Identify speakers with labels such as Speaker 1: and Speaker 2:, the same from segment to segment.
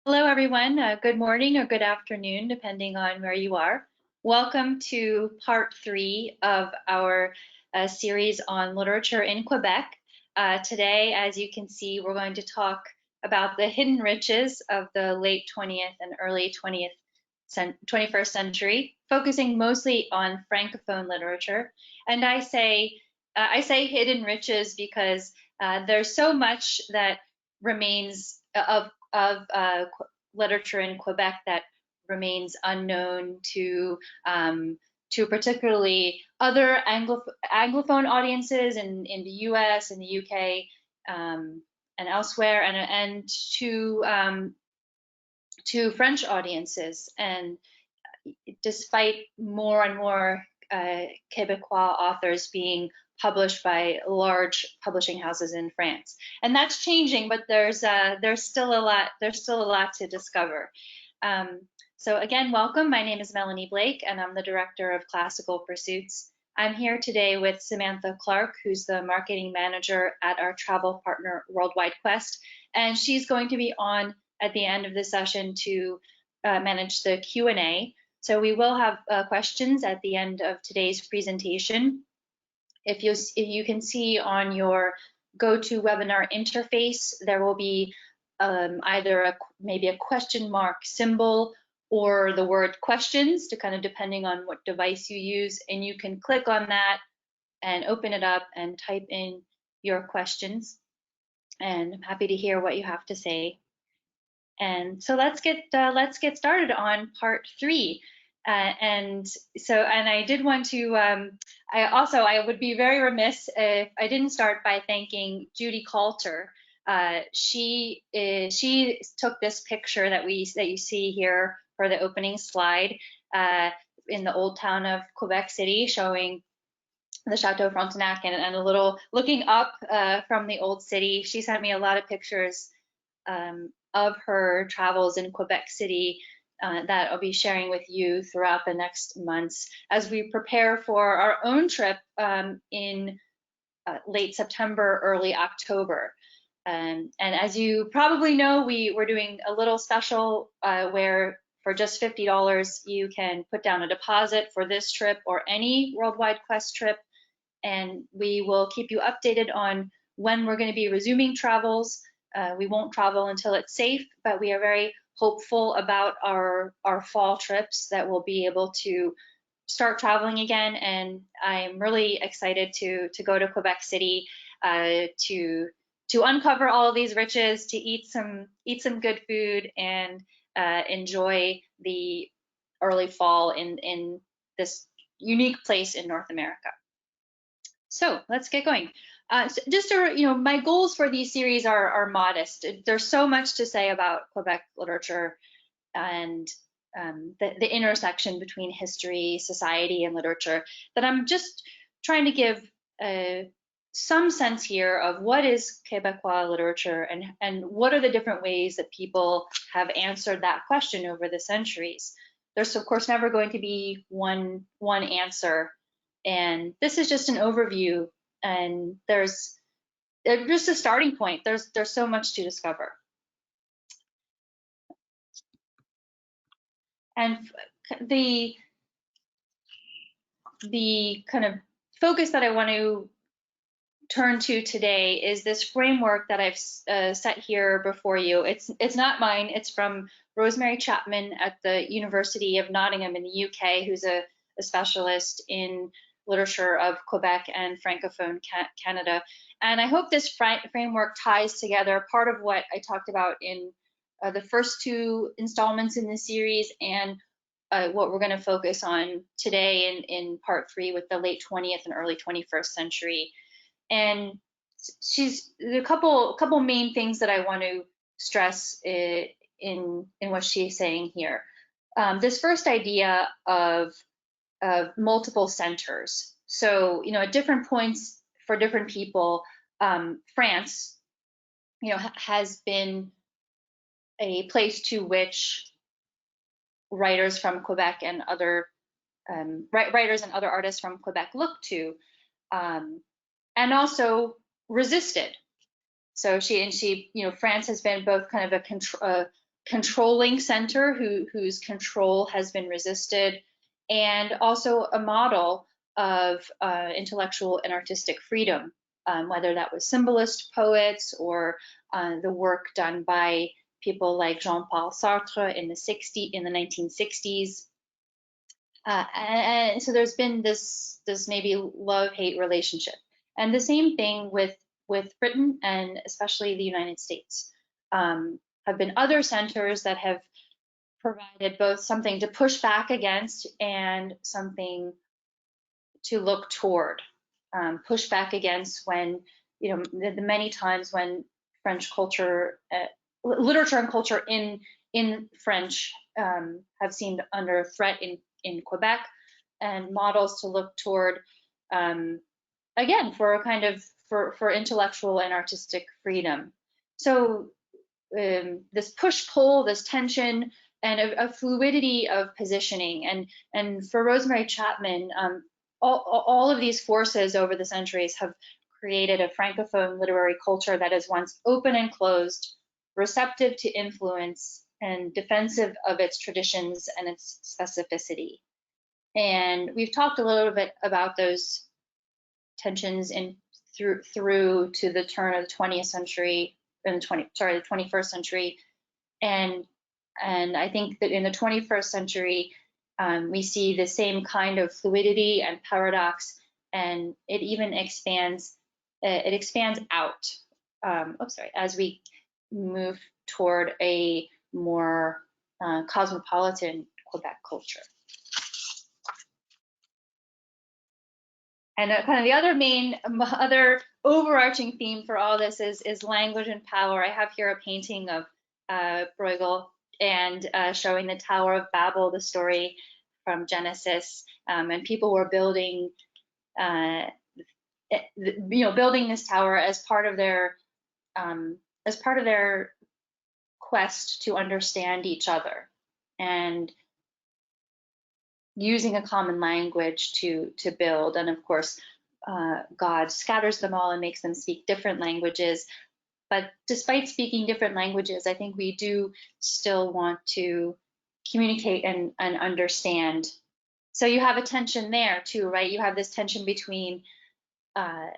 Speaker 1: Hello, everyone. Good morning or good afternoon, depending on where you are. Welcome to part 3 of our series on literature in Quebec. Today, as you can see, we're going to talk about the hidden riches of the late 20th and early 21st century, focusing mostly on francophone literature. And I say hidden riches because there's so much that remains of literature in Quebec that remains unknown to particularly other Anglophone audiences in the U.S. and the U.K. And elsewhere, and to French audiences. And despite more and more Quebecois authors being published by large publishing houses in France, and that's changing. But there's still a lot. There's still a lot to discover. So again, welcome. My name is Melanie Blake, and I'm the director of Classical Pursuits. I'm here today with Samantha Clark, who's the marketing manager at our travel partner Worldwide Quest, and she's going to be on at the end of the session to manage the Q&A. So we will have questions at the end of today's presentation. If you can see on your GoToWebinar interface, there will be either maybe a question mark symbol or the word questions, to kind of depending on what device you use, and you can click on that and open it up and type in your questions. And I'm happy to hear what you have to say. And so let's get started on part 3. And I did want to, I would be very remiss if I didn't start by thanking Judy Coulter. She took this picture that you see here for the opening slide in the old town of Quebec City, showing the Chateau Frontenac and a little looking up from the old city. She sent me a lot of pictures of her travels in Quebec City that I'll be sharing with you throughout the next months as we prepare for our own trip in late September, early October. And as you probably know, we're doing a little special where for just $50 you can put down a deposit for this trip or any Worldwide Quest trip, and we will keep you updated on when we're going to be resuming travels. We won't travel until it's safe, but we are very hopeful about our fall trips that we'll be able to start traveling again. And I'm really excited to go to Quebec City to uncover all of these riches, to eat some good food, and enjoy the early fall in this unique place in North America. So let's get going. My goals for these series are modest. There's so much to say about Quebec literature and the intersection between history, society, and literature that I'm just trying to give some sense here of what is Quebecois literature and what are the different ways that people have answered that question over the centuries. There's of course never going to be one answer, and this is just an overview, and there's just a starting point. There's so much to discover. And the kind of focus that I want to turn to today is this framework that I've set here before you. It's not mine. It's from Rosemary Chapman at the University of Nottingham in the UK, who's a specialist in literature of Quebec and Francophone Canada. And I hope this framework ties together part of what I talked about in the first 2 installments in the series and what we're going to focus on today in part 3 with the late 20th and early 21st century. And she's a couple main things that I want to stress in what she's saying here. This first idea of multiple centers. So, at different points for different people, France, has been a place to which writers from Quebec and other writers and other artists from Quebec look to, and also resisted. So France has been both kind of a controlling center whose control has been resisted, and also a model of intellectual and artistic freedom, whether that was symbolist poets or the work done by people like Jean-Paul Sartre in the 1960s. And so there's been this maybe love-hate relationship, and the same thing with Britain and especially the United States. Have been other centers that have provided both something to push back against and something to look toward. Push back against when, the many times when French culture, literature and culture in French have seemed under threat in Quebec, and models to look toward, again, for a kind of for intellectual and artistic freedom. So this push-pull, this tension, and a fluidity of positioning. And for Rosemary Chapman, all of these forces over the centuries have created a francophone literary culture that is once open and closed, receptive to influence, and defensive of its traditions and its specificity. And we've talked a little bit about those tensions through to the turn of the 20th century, the 21st century. And I think that in the 21st century, we see the same kind of fluidity and paradox, and it even expands. It expands out. As we move toward a more cosmopolitan Quebec culture. And kind of the other overarching theme for all this is language and power. I have here a painting of Bruegel and showing the Tower of Babel, the story from Genesis, and people were building, building this tower as part of their quest to understand each other, and using a common language to build. And of course, God scatters them all and makes them speak different languages. But despite speaking different languages, I think we do still want to communicate and understand. So you have a tension there too, right? You have this tension between the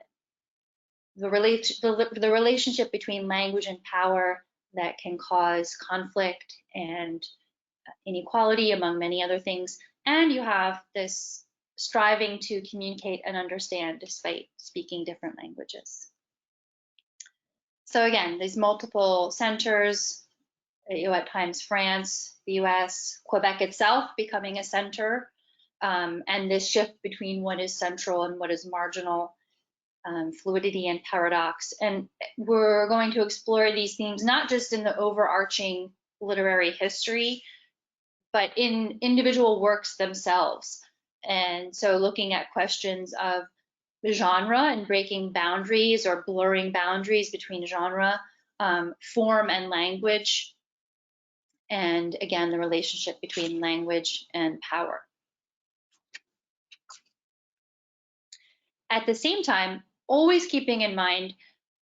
Speaker 1: relationship between language and power that can cause conflict and inequality, among many other things. And you have this striving to communicate and understand despite speaking different languages. So again, these multiple centers, at times France, the US, Quebec itself becoming a center, and this shift between what is central and what is marginal, fluidity and paradox. And we're going to explore these themes not just in the overarching literary history, but in individual works themselves. And so looking at questions of genre and breaking boundaries or blurring boundaries between genre, form and language, and again, the relationship between language and power. At the same time, always keeping in mind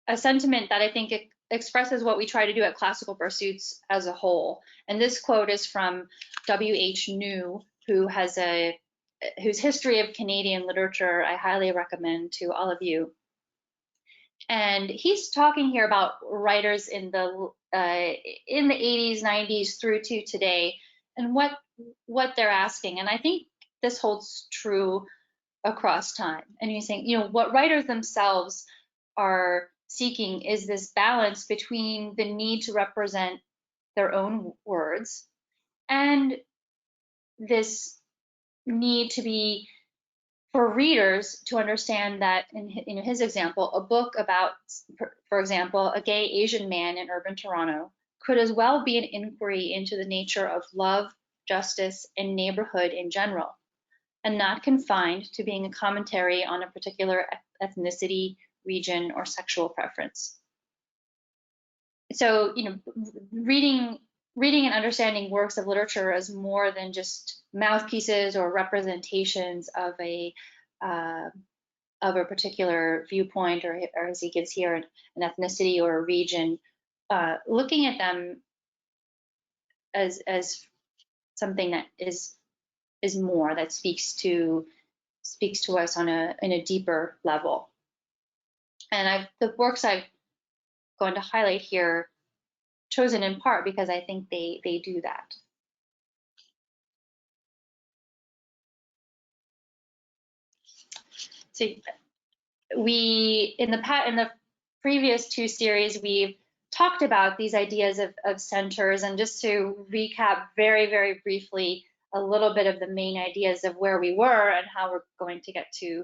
Speaker 1: a sentiment that I think expresses what we try to do at Classical Pursuits as a whole. And this quote is from W.H. New, whose history of Canadian literature I highly recommend to all of you. And he's talking here about writers in the 80s, 90s through to today, and what they're asking. And I think this holds true across time. And he's saying, what writers themselves are seeking is this balance between the need to represent their own words and this need to be, for readers to understand that, in his example, a book about, for example, a gay Asian man in urban Toronto could as well be an inquiry into the nature of love, justice, and neighborhood in general, and not confined to being a commentary on a particular ethnicity, region, or sexual preference. So, reading and understanding works of literature as more than just mouthpieces or representations of a particular viewpoint, or as he gives here, an ethnicity or a region, looking at them as something that is more, that speaks to us on a deeper level. And the works I've going to highlight here, chosen in part because I think they do that. So we in the previous two series, we've talked about these ideas of centers, and just to recap very, very briefly a little bit of the main ideas of where we were and how we're going to get to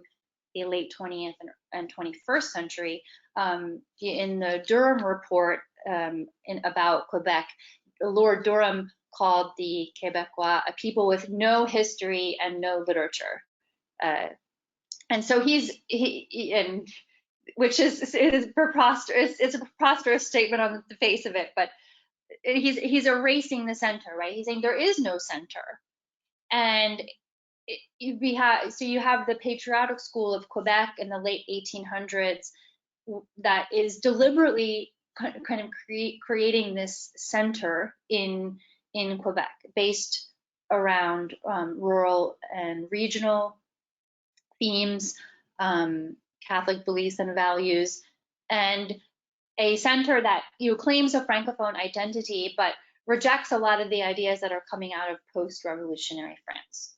Speaker 1: the late 20th and 21st century. In the Durham report about Quebec, Lord Durham called the Quebecois a people with no history and no literature. And so which is preposterous. It's a preposterous statement on the face of it, but he's erasing the center, right? He's saying there is no center. And you have the patriotic school of Quebec in the late 1800s that is deliberately kind of creating this center in Quebec based around rural and regional themes, Catholic beliefs and values, and a center that claims a francophone identity but rejects a lot of the ideas that are coming out of post-revolutionary France.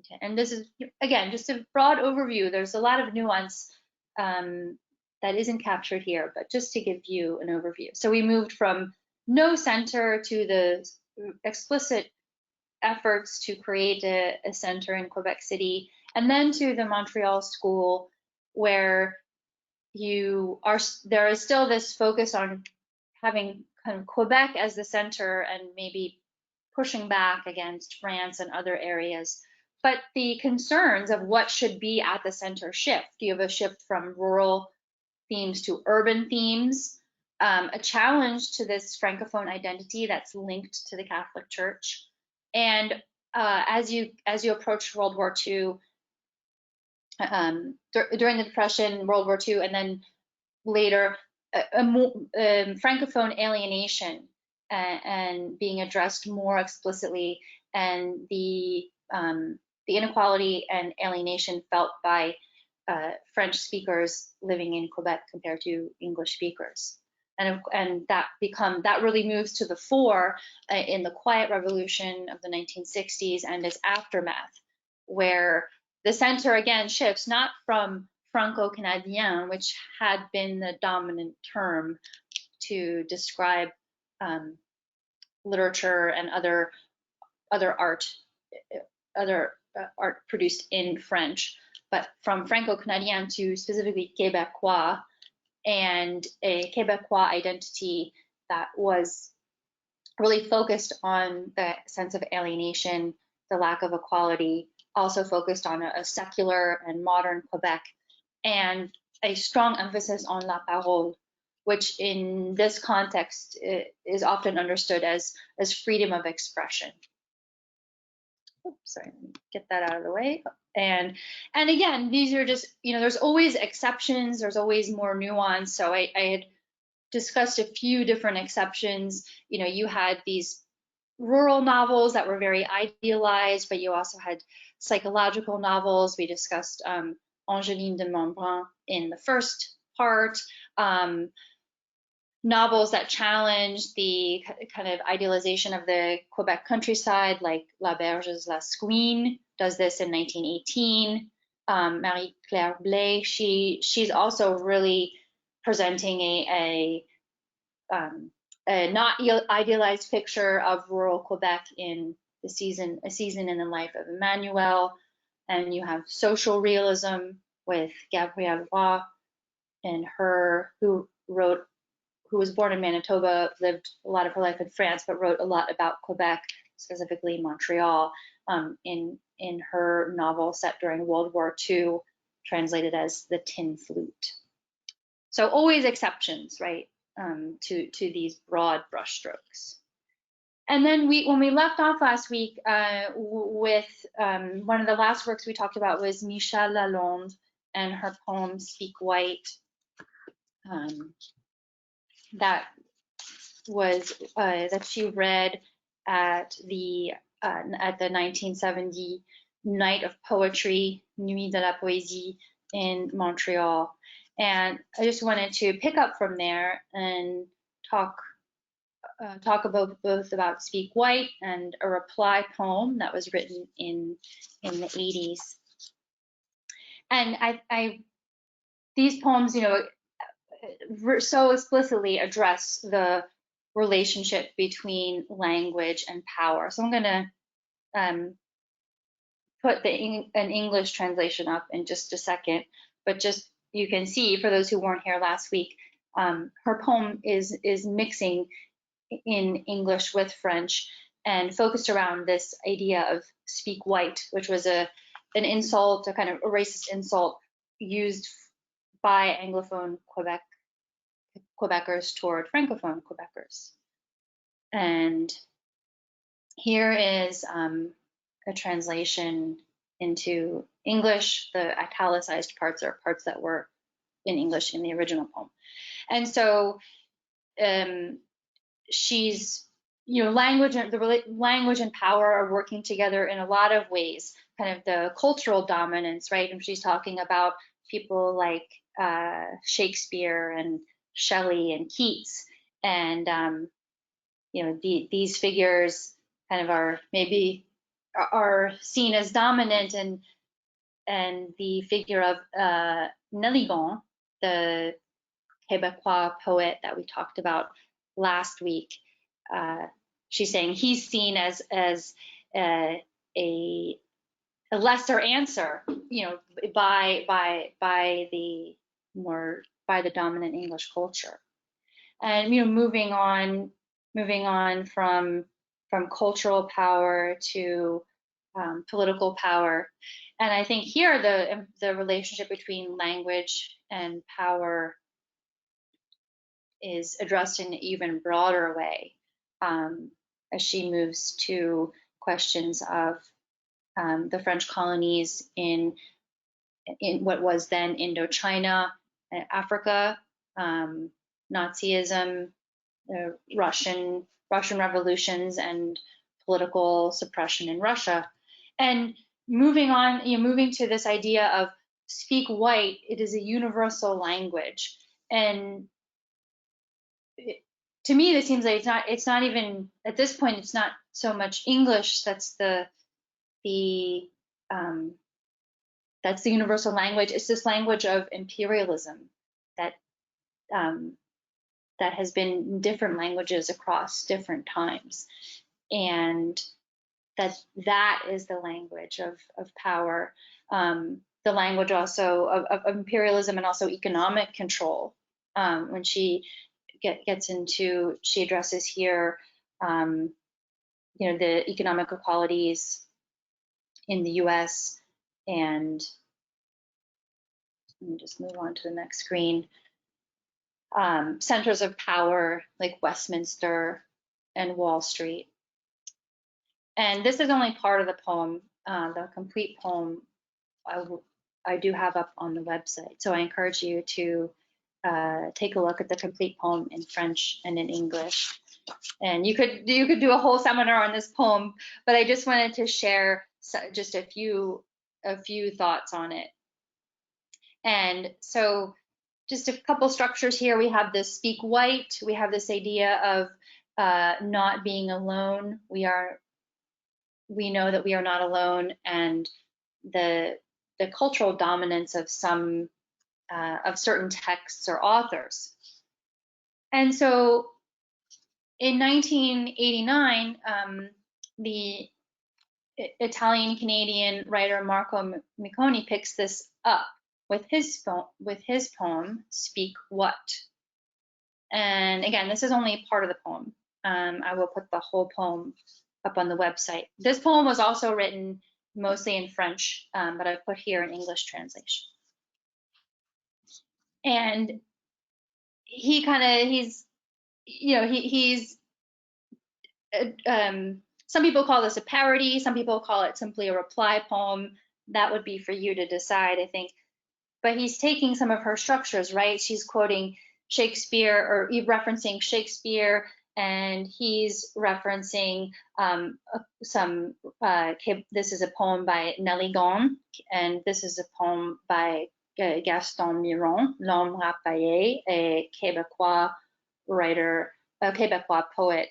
Speaker 1: Okay. And this is, again, just a broad overview. There's a lot of nuance that isn't captured here, but just to give you an overview. So we moved from no center to the explicit efforts to create a center in Quebec City, and then to the Montreal School, where there is still this focus on having kind of Quebec as the center and maybe pushing back against France and other areas. But the concerns of what should be at the center shift. You have a shift from rural themes to urban themes, a challenge to this Francophone identity that's linked to the Catholic Church. And as you approach World War II, during the Depression, World War II, and then later, Francophone alienation and being addressed more explicitly, and the inequality and alienation felt by French speakers living in Quebec compared to English speakers. And that really moves to the fore in the Quiet Revolution of the 1960s and its aftermath, where the center again shifts not from Franco-Canadien, which had been the dominant term to describe literature and other art produced in French, but from Franco-Canadien to specifically Quebecois, and a Quebecois identity that was really focused on the sense of alienation, the lack of equality, also focused on a secular and modern Quebec, and a strong emphasis on la parole, which in this context is often understood as freedom of expression. Oops, sorry, let me get that out of the way. And again, these are just, there's always exceptions, there's always more nuance. So I had discussed a few different exceptions. You had these rural novels that were very idealized, but you also had psychological novels. We discussed Angeline de Montbrun in the first part. Novels that challenge the kind of idealization of the Quebec countryside, like La Berge's La Squeen does this in 1918. Marie-Claire Blais, she's also really presenting a not idealized picture of rural Quebec in A Season in the Life of Emmanuel. And you have social realism with Gabrielle Roy, and who was born in Manitoba, lived a lot of her life in France, but wrote a lot about Quebec, specifically Montreal, in her novel set during World War II, translated as The Tin Flute. So always exceptions, right, to these broad brushstrokes. And then when we left off last week with one of the last works we talked about was Michèle Lalonde and her poem Speak White. That was that she read at the 1970 Night of Poetry, Nuit de la Poésie, in Montreal. And I just wanted to pick up from there and talk about both about Speak White and a reply poem that was written in the 80s. And these poems, so explicitly address the relationship between language and power. So I'm going to put an English translation up in just a second, but just you can see, for those who weren't here last week, her poem is mixing in English with French and focused around this idea of speak white, which was an insult, a kind of a racist insult used by Anglophone Quebecers toward Francophone Quebecers. And here is a translation into English. The italicized parts are parts that were in English in the original poem. And so she's, language and power are working together in a lot of ways, kind of the cultural dominance, right? And she's talking about people like Shakespeare and Shelley and Keats, and these figures kind of are seen as dominant, and the figure of Nelligan, the Quebecois poet that we talked about last week, she's saying he's seen as a lesser answer, by the dominant English culture. And moving on from cultural power to political power. And I think here the relationship between language and power is addressed in an even broader way, as she moves to questions of the French colonies in what was then Indochina, Africa, Nazism, Russian revolutions, and political suppression in Russia. And moving to this idea of speak white, it is a universal language. And to me, this seems like it's not even, at this point, it's not so much English that's the universal language. It's this language of imperialism that has been in different languages across different times, and that is the language of power, the language also of imperialism and also economic control. When she she addresses here, the economic inequalities in the U.S. and let me just move on to the next screen. Centers of power like Westminster and Wall Street. And this is only part of the poem. The complete poem I do have up on the website. So I encourage you to take a look at the complete poem in French and in English. And you could do a whole seminar on this poem, but I just wanted to share just a few thoughts on it. And so just a couple structures here. We have this speak white. We have this idea of not being alone. We know that we are not alone, and the cultural dominance of some of certain texts or authors. And so in 1989, the Italian-Canadian writer Marco Micconi picks this up with his poem, Speak What? And again, this is only part of the poem. I will put the whole poem up on the website. This poem was also written mostly in French, but I've put here an English translation. And some people call this a parody, some people call it simply a reply poem. That would be for you to decide, I think. But he's taking some of her structures, right? She's quoting Shakespeare or referencing Shakespeare and he's referencing this is a poem by Nelly Gon, and this is a poem by Gaston Miron, L'Homme Rapaillé, a Quebecois writer, a Quebecois poet,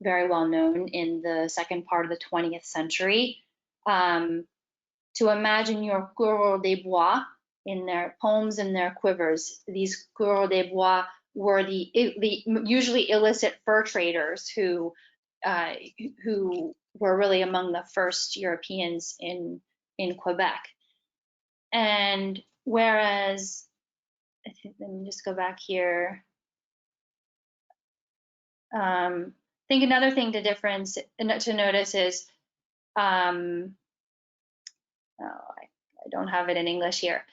Speaker 1: very well known in the second part of the 20th century. To imagine your coureurs des bois in their poems and their quivers. These coureurs des bois were the usually illicit fur traders who were really among the first Europeans in Quebec. And whereas, let me just go back here. I think another thing to notice is, I don't have it in English here.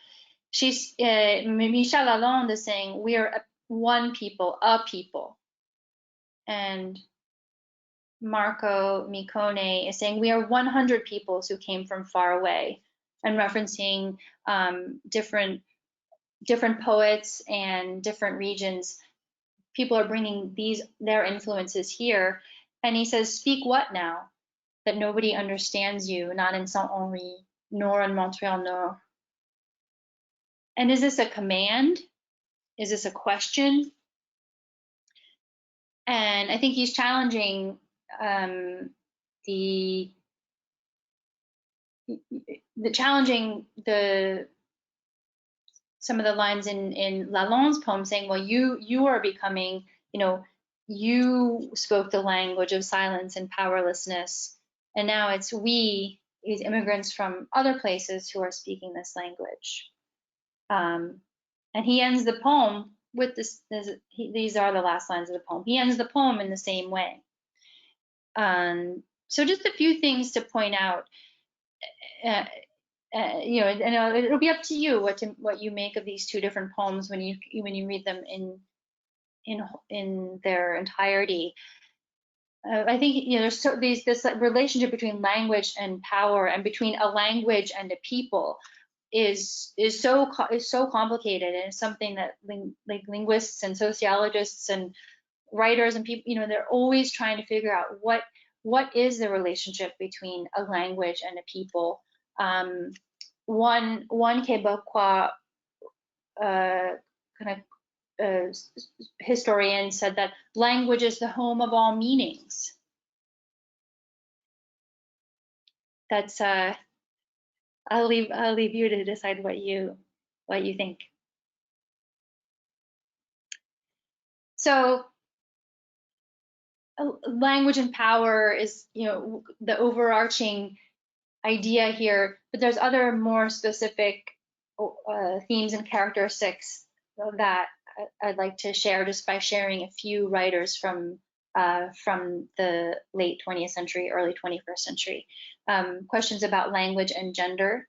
Speaker 1: Michel Lalonde is saying we are one people, a people, and Marco Micone is saying we are 100 peoples who came from far away, and referencing different poets and different regions. People are bringing their influences here, and he says, speak what now? That nobody understands you, not in Saint-Henri, nor in Montreal Nord. And is this a command? Is this a question? And I think he's challenging some of the lines in Lalonde's poem, saying, well, you are becoming, you spoke the language of silence and powerlessness, and now it's we, these immigrants from other places, who are speaking this language. And he ends the poem with these are the last lines of the poem. He ends the poem in the same way. So just a few things to point out. It'll be up to you what you make of these two different poems when you read them in their entirety. I think there's this relationship between language and power, and between a language and a people, is so complicated, and it's something that linguists and sociologists and writers and people, they're always trying to figure out what is the relationship between a language and a people. One Quebecois historian said that language is the home of all meanings. That's I'll leave you to decide what you think. So language and power is the overarching idea here, but there's other more specific themes and characteristics that I'd like to share, just by sharing a few writers from the late 20th century, early 21st century. Questions about language and gender.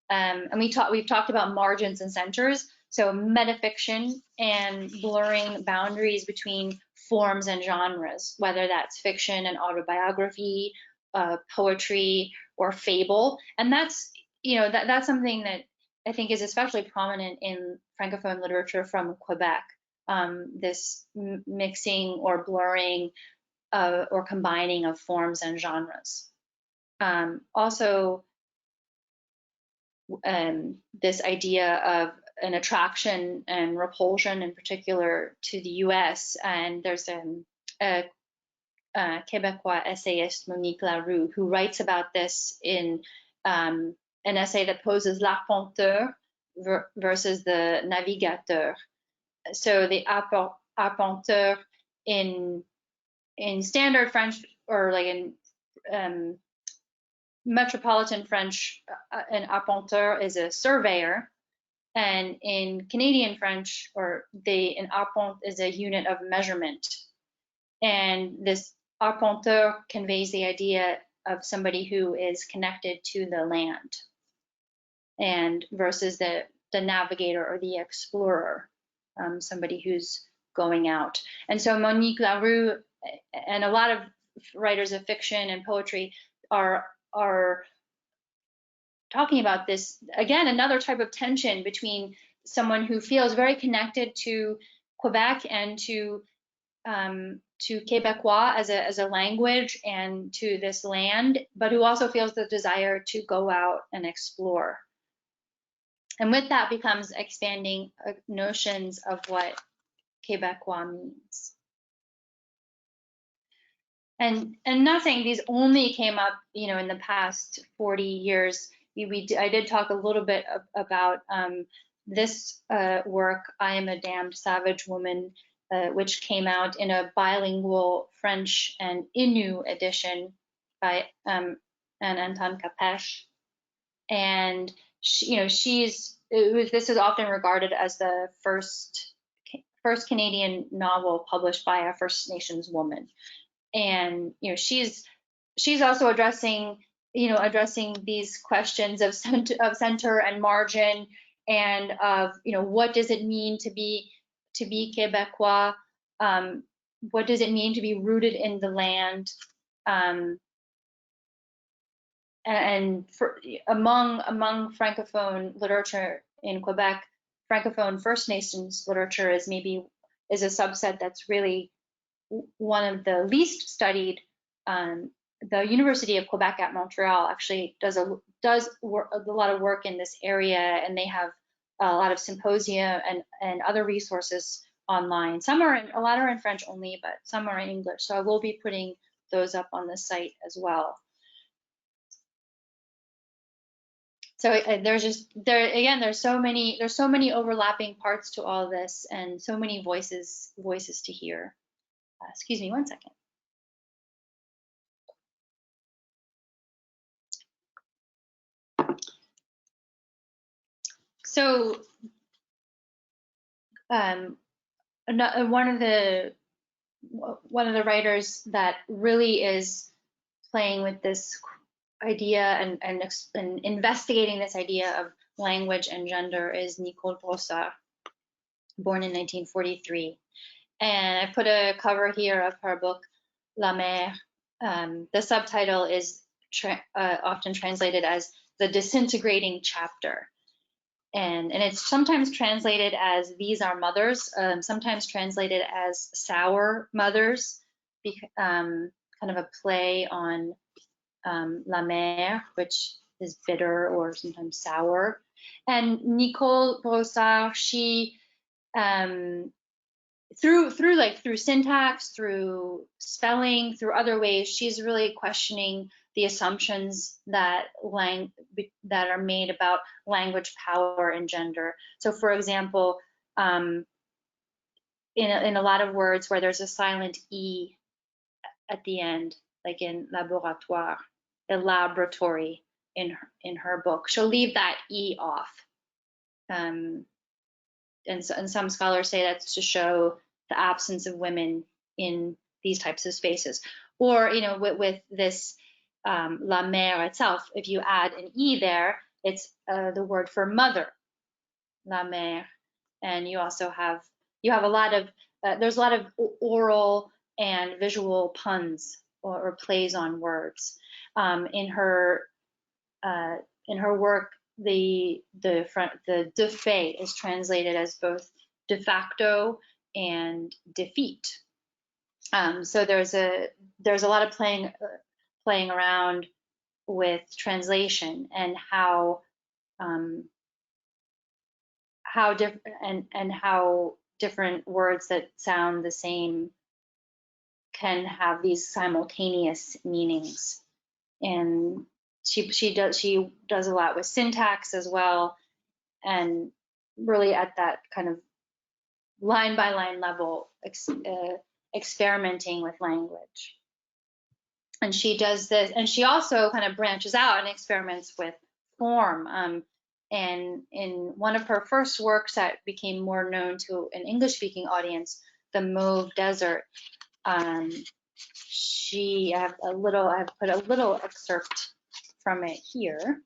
Speaker 1: And we've talked about margins and centers. So metafiction and blurring boundaries between forms and genres, whether that's fiction and autobiography, poetry, or fable. And that's that's something that I think is especially prominent in francophone literature from Quebec. This mixing or blurring or combining of forms and genres. Also, this idea of an attraction and repulsion, in particular to the US. And there's a Quebecois essayist, Monique Larue, who writes about this in an essay that poses l'arpenteur versus the navigateur. So the arpenteur in standard French, or like in metropolitan French, an arpenteur is a surveyor, and in Canadian French, an arpent is a unit of measurement. And this arpenteur conveys the idea of somebody who is connected to the land, and versus the navigator or the explorer, somebody who's going out. And so Monique Larue and a lot of writers of fiction and poetry are talking about this, again, another type of tension between someone who feels very connected to Quebec and to Quebecois as a language and to this land, but who also feels the desire to go out and explore. And with that becomes expanding notions of what Quebecois means. And not saying these only came up, in the past 40 years. I did talk a little bit about this work, I Am a Damned Savage Woman, which came out in a bilingual French and Innu edition by Anton Capèche. And this is often regarded as the first Canadian novel published by a First Nations woman. And she's also addressing these questions of center and margin, and of what does it mean to be Quebecois, what does it mean to be rooted in the land, and among francophone literature in Quebec, francophone First Nations literature is a subset that's really one of the least studied. The University of Quebec at Montreal actually does a lot of work in this area, and they have a lot of symposia and other resources online. A lot are in French only, but some are in English. So I will be putting those up on the site as well. So there's so many overlapping parts to all this, and so many voices to hear. Excuse me one second. So one of the writers that really is playing with this idea and investigating this idea of language and gender is Nicole Rosa, born in 1943. And I put a cover here of her book, La Mer. The subtitle is often translated as The Disintegrating Chapter. And it's sometimes translated as These Are Mothers, sometimes translated as Sour Mothers, kind of a play on la mer, which is bitter or sometimes sour. And Nicole Rosa, she through syntax, through spelling, through other ways, she's really questioning the assumptions that are made about language power and gender. So, for example, in a lot of words where there's a silent e at the end, like in laboratoire, the laboratory in her book, she'll leave that e off. And some scholars say that's to show the absence of women in these types of spaces. Or, with this la mère itself, if you add an e there, it's the word for mother, la mère. And you also have a lot of there's a lot of oral and visual puns or plays on words. In her work, the de fait is translated as both de facto and defeat. So there's a lot of playing around with translation and how different words that sound the same can have these simultaneous meanings. And she does a lot with syntax as well, and really at that kind of line by line level, experimenting with language. And she does this, and she also kind of branches out and experiments with form. And in one of her first works that became more known to an English-speaking audience, The Mauve Desert, I've put a little excerpt from it here,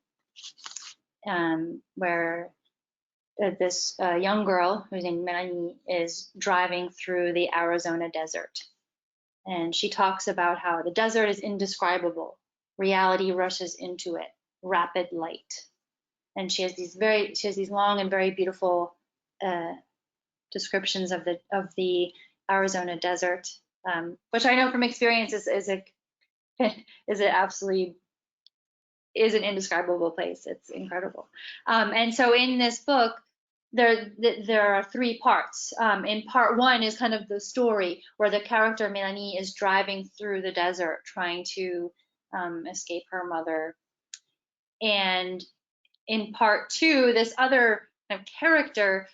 Speaker 1: where this young girl who's named Melanie is driving through the Arizona desert. And she talks about how the desert is indescribable. Reality rushes into it, rapid light. And she has these long and very beautiful descriptions of the Arizona desert, which I know from experience is a is it absolutely is an indescribable place. It's incredible. And so in this book, there are three parts. In part one is kind of the story where the character Melanie is driving through the desert trying to escape her mother. And in part two, this other kind of character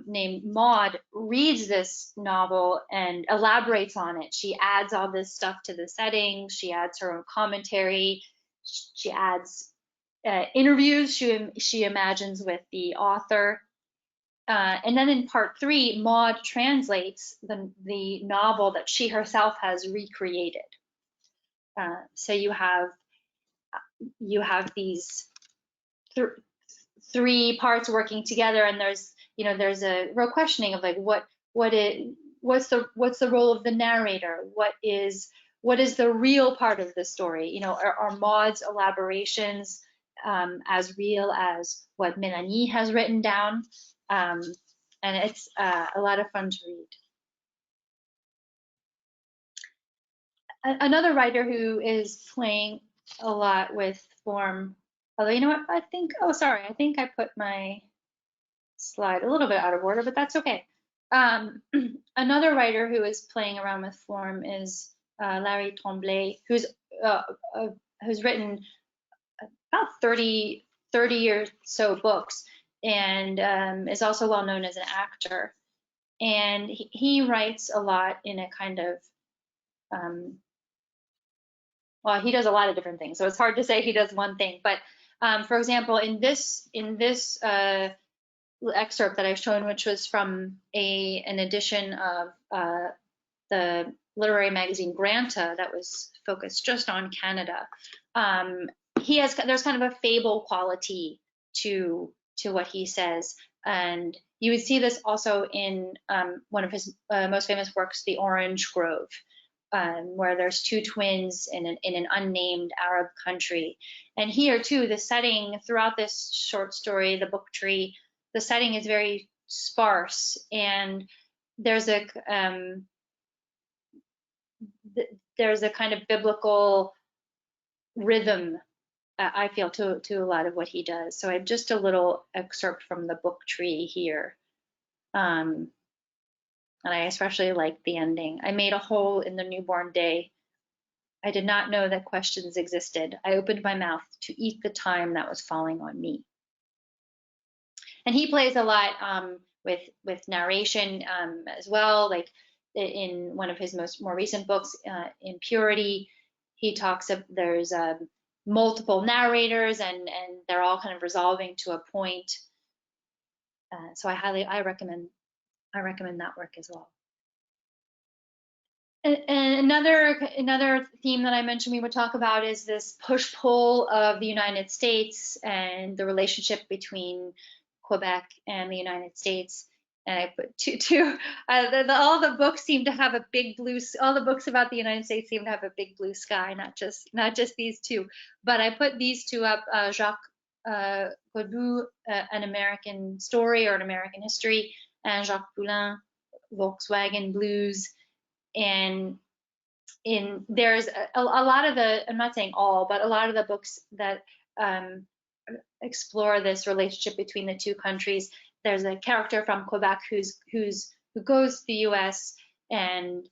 Speaker 1: named Maud reads this novel and elaborates on it. She adds all this stuff to the setting. She adds her own commentary. She adds interviews she imagines with the author. And then in part three, Maud translates the novel that she herself has recreated. So you have these three parts working together, and there's a real questioning of like what's the role of the narrator? What is the real part of the story? Are Maud's elaborations as real as what Melanie has written down? And it's a lot of fun to read. Another writer who is playing a lot with form, although you know what, I think I put my slide a little bit out of order, but that's okay. Another writer who is playing around with form is Larry Tomblay, who's written about 30 or so books, and is also well known as an actor. And he writes a lot in a kind of well, he does a lot of different things, so it's hard to say he does one thing. But for example, in this excerpt that I've shown, which was from an edition of the literary magazine Granta that was focused just on Canada, there's kind of a fable quality to what he says, and you would see this also in one of his most famous works, The Orange Grove, where there's two twins in an unnamed Arab country. And here too, the setting throughout this short story, The Book Tree, the setting is very sparse, and there's a kind of biblical rhythm, I feel, to a lot of what he does. So I have just a little excerpt from The Book Tree here. And I especially like the ending. I made a hole in the newborn day. I did not know that questions existed. I opened my mouth to eat the time that was falling on me. And he plays a lot with narration as well. Like in one of his more recent books, Impurity, he talks of there's multiple narrators, and they're all kind of resolving to a point. So I recommend that work as well. And another theme that I mentioned we would talk about is this push-pull of the United States and the relationship between Quebec and the United States. And I put all the books seem to have a big blue. All the books about the United States seem to have a big blue sky, not just these two. But I put these two up: Jacques Godbout, An American Story or An American History, and Jacques Poulain, Volkswagen Blues. And there's a lot of I'm not saying all, but a lot of the books that explore this relationship between the two countries. There's a character from Quebec who goes to the U.S. and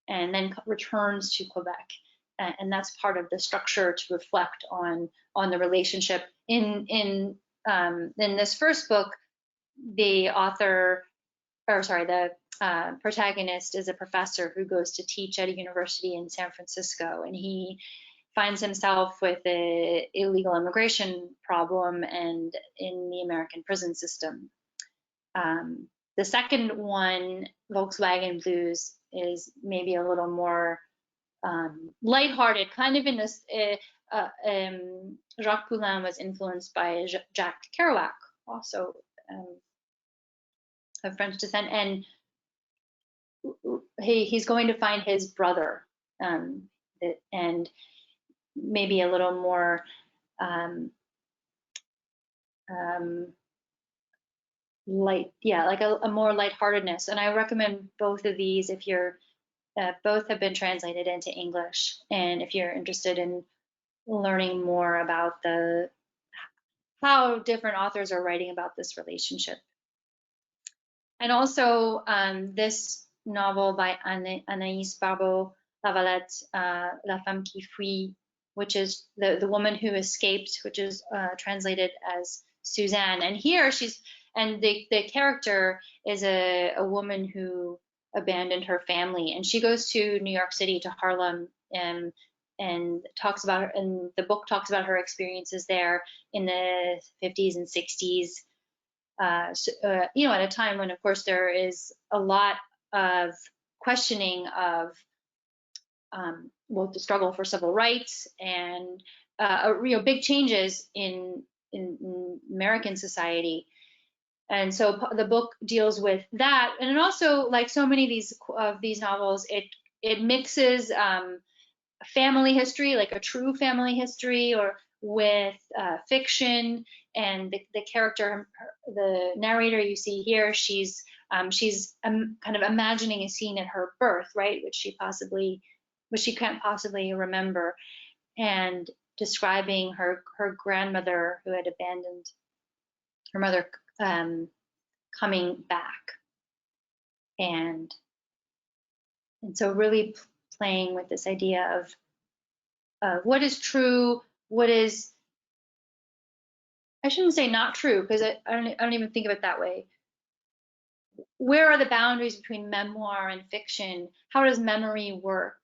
Speaker 1: then returns to Quebec, and that's part of the structure to reflect on the relationship. In this first book, the protagonist is a professor who goes to teach at a university in San Francisco, and he finds himself with an illegal immigration problem and in the American prison system. The second one, Volkswagen Blues, is maybe a little more lighthearted, kind of in this. Jacques Poulain was influenced by Jack Kerouac, also of French descent, and he's going to find his brother, and maybe a little more light, yeah, like a more lightheartedness. And I recommend both of these if you're both have been translated into English, and if you're interested in learning more about the how different authors are writing about this relationship. And also this novel by Anaïs Barbeau-Lavalette, La Femme qui Fuit, which is the woman who escaped, which is translated as Suzanne. And here the character is a woman who abandoned her family, and she goes to New York City, to Harlem, and talks about, and the book talks about her experiences there in the 50s and 60s. At a time when, of course, there is a lot of questioning of the struggle for civil rights and big changes in American society. And so the book deals with that, and it also, like so many of these novels, it mixes family history, like a true family history, or with fiction. And the character, the narrator you see here, she's kind of imagining a scene at her birth, right, which she can't possibly remember, and describing her grandmother who had abandoned her mother, coming back, and so really playing with this idea of what is true, what is, I shouldn't say not true, because I don't even think of it that way. Where are the boundaries between memoir and fiction? How does memory work?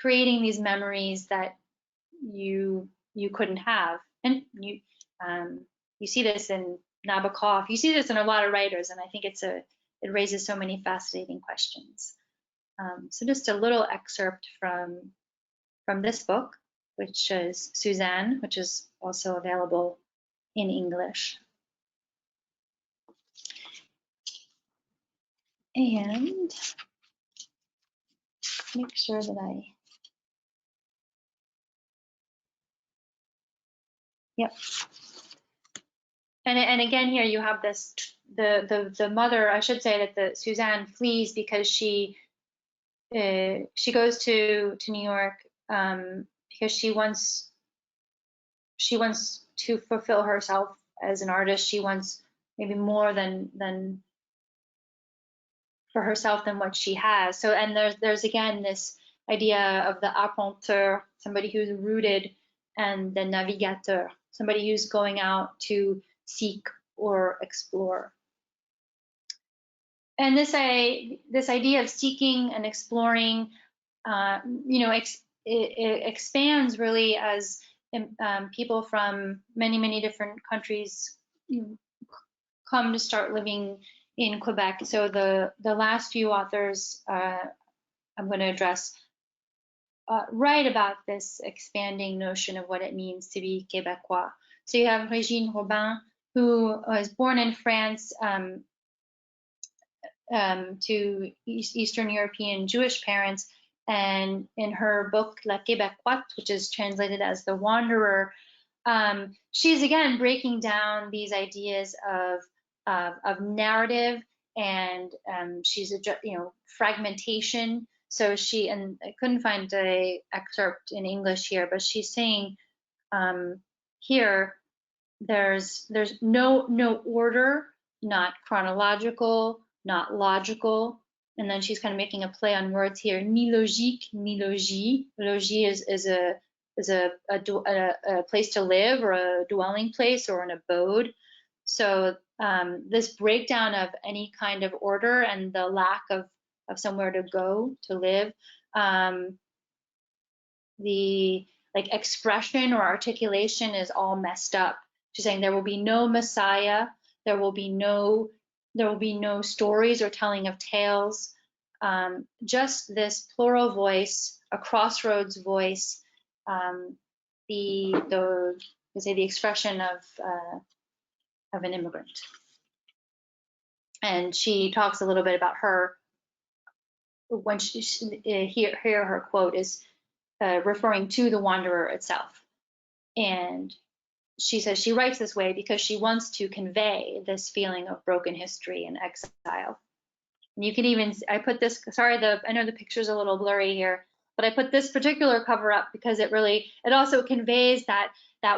Speaker 1: Creating these memories that you couldn't have, and you see this in Nabokov. You see this in a lot of writers, and I think it raises so many fascinating questions. So just a little excerpt from this book, which is Suzanne, which is also available in English. And make sure that yep. And again, here you have this, the mother, I should say that the Suzanne flees because she goes to New York because she wants to fulfill herself as an artist. She wants maybe more than for herself than what she has. So, and there's again this idea of the apporteur, somebody who's rooted, and the navigateur, somebody who's going out to seek or explore. And this idea of seeking and exploring, it expands really as people from many different countries come to start living in Quebec. So the last few authors I'm going to address write about this expanding notion of what it means to be Quebecois. So you have Régine Robin, who was born in France to Eastern European Jewish parents, and in her book La Québécoise, which is translated as The Wanderer, she's again breaking down these ideas of narrative, and she's fragmentation. So and I couldn't find an excerpt in English here, but she's saying here there's no order, not chronological, not logical. And then she's kind of making a play on words here. Ni logique, ni logis. Logis is a place to live, or a dwelling place, or an abode. So this breakdown of any kind of order and the lack of somewhere to go to live, the expression or articulation is all messed up. She's saying there will be no Messiah, there will be no stories or telling of tales, just this plural voice, a crossroads voice, the expression of an immigrant. And she talks a little bit about her when here her quote is referring to the Wanderer itself. And she says she writes this way because she wants to convey this feeling of broken history and exile. And you can even, I put this, sorry, I know the picture's a little blurry here, but I put this particular cover up because it also conveys that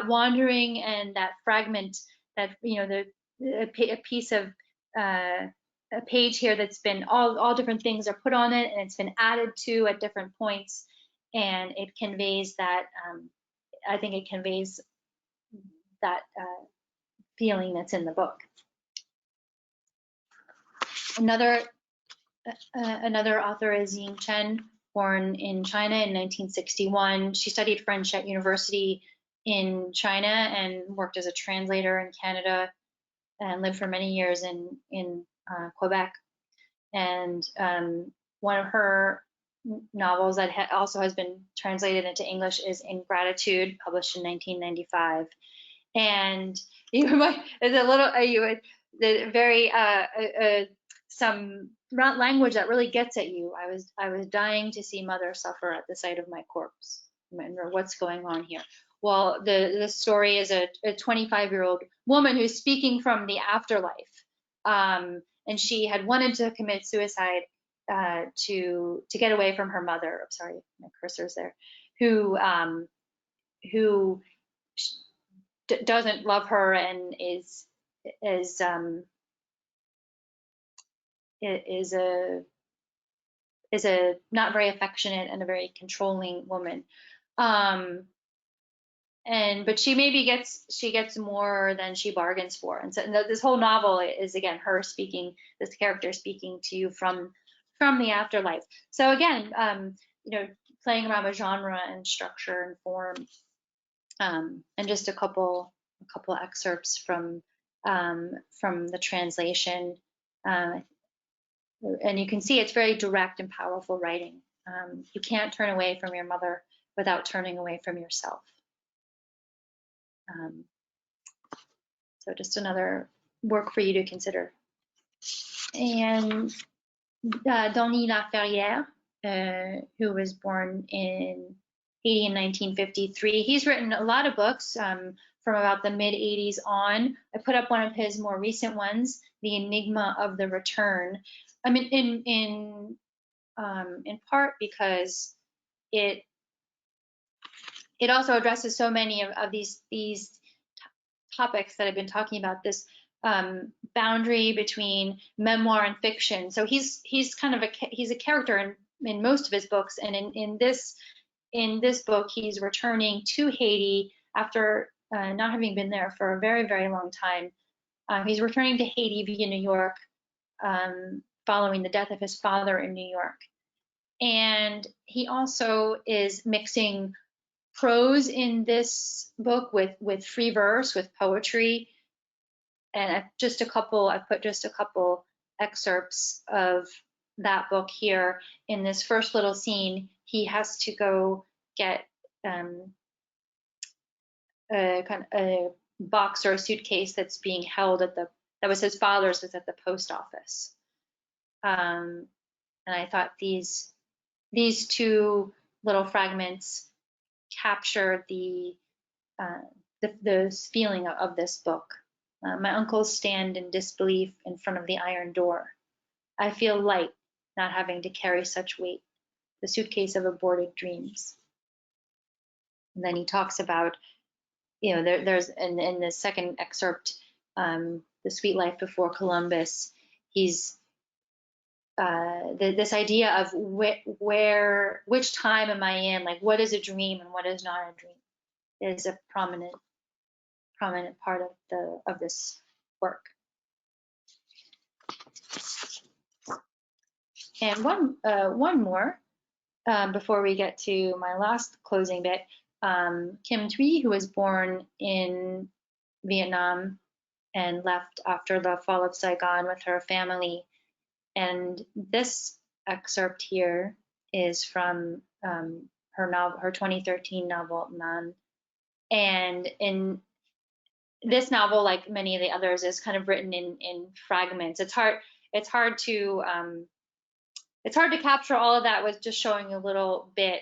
Speaker 1: wandering and that fragment, that, a piece of, a page here that's been all different things are put on it, and it's been added to at different points, and it conveys that, I think it conveys that feeling that's in the book. Another author is Ying Chen, born in China in 1961. She studied French at university in China and worked as a translator in Canada, and lived for many years in Quebec. And one of her novels that also has been translated into English is Ingratitude, published in 1995. And you might, it's a little, very some language that really gets at you. I was dying to see mother suffer at the sight of my corpse. Remember what's going on here. Well, the story is a 25-year-old woman who's speaking from the afterlife, and she had wanted to commit suicide to get away from her mother. I'm sorry, my cursor's there. Who doesn't love her and is a not very affectionate and a very controlling woman. But she maybe gets more than she bargains for. And so this whole novel is, again, this character speaking to you from the afterlife. So again, playing around with genre and structure and form, and just a couple excerpts from the translation. And you can see it's very direct and powerful writing. You can't turn away from your mother without turning away from yourself. So just another work for you to consider. And Denis Laferrière, who was born in Haiti in 1953, he's written a lot of books from about the mid-'80s on. I put up one of his more recent ones, The Enigma of the Return. I mean, in part because it also addresses so many of these topics that I've been talking about, this boundary between memoir and fiction. So he's kind of he's a character in most of his books, and in this book he's returning to Haiti after not having been there for a very, very long time. He's returning to Haiti via New York, following the death of his father in New York. And he also is mixing prose in this book with free verse, with poetry. And I put just a couple excerpts of that book here. In this first little scene, he has to go get a box or a suitcase that's being held that was his father's, was at the post office. And I thought these two little fragments capture the feeling of this book. My uncles stand in disbelief in front of the iron door. I feel light, not having to carry such weight, the suitcase of aborted dreams. And then he talks about, there's in the second excerpt, The Sweet Life Before Columbus, he's this idea of which time am I in, like what is a dream and what is not a dream, is a prominent part of this work. And one more before we get to my last closing bit. Kim Thuy, who was born in Vietnam and left after the fall of Saigon with her family. And this excerpt here is from her 2013 novel, Nan. And in this novel, like many of the others, is kind of written in fragments. It's hard to capture all of that with just showing a little bit.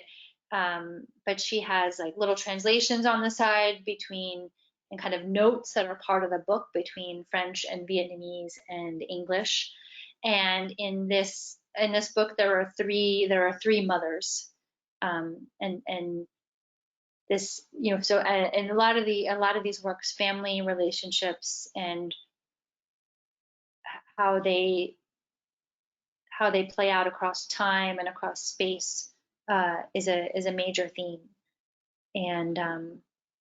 Speaker 1: But she has like little translations on the side between kind of notes that are part of the book between French and Vietnamese and English. And in this book, there are three mothers, and this, so and a lot of these works, family relationships and how they play out across time and across space is a major theme. And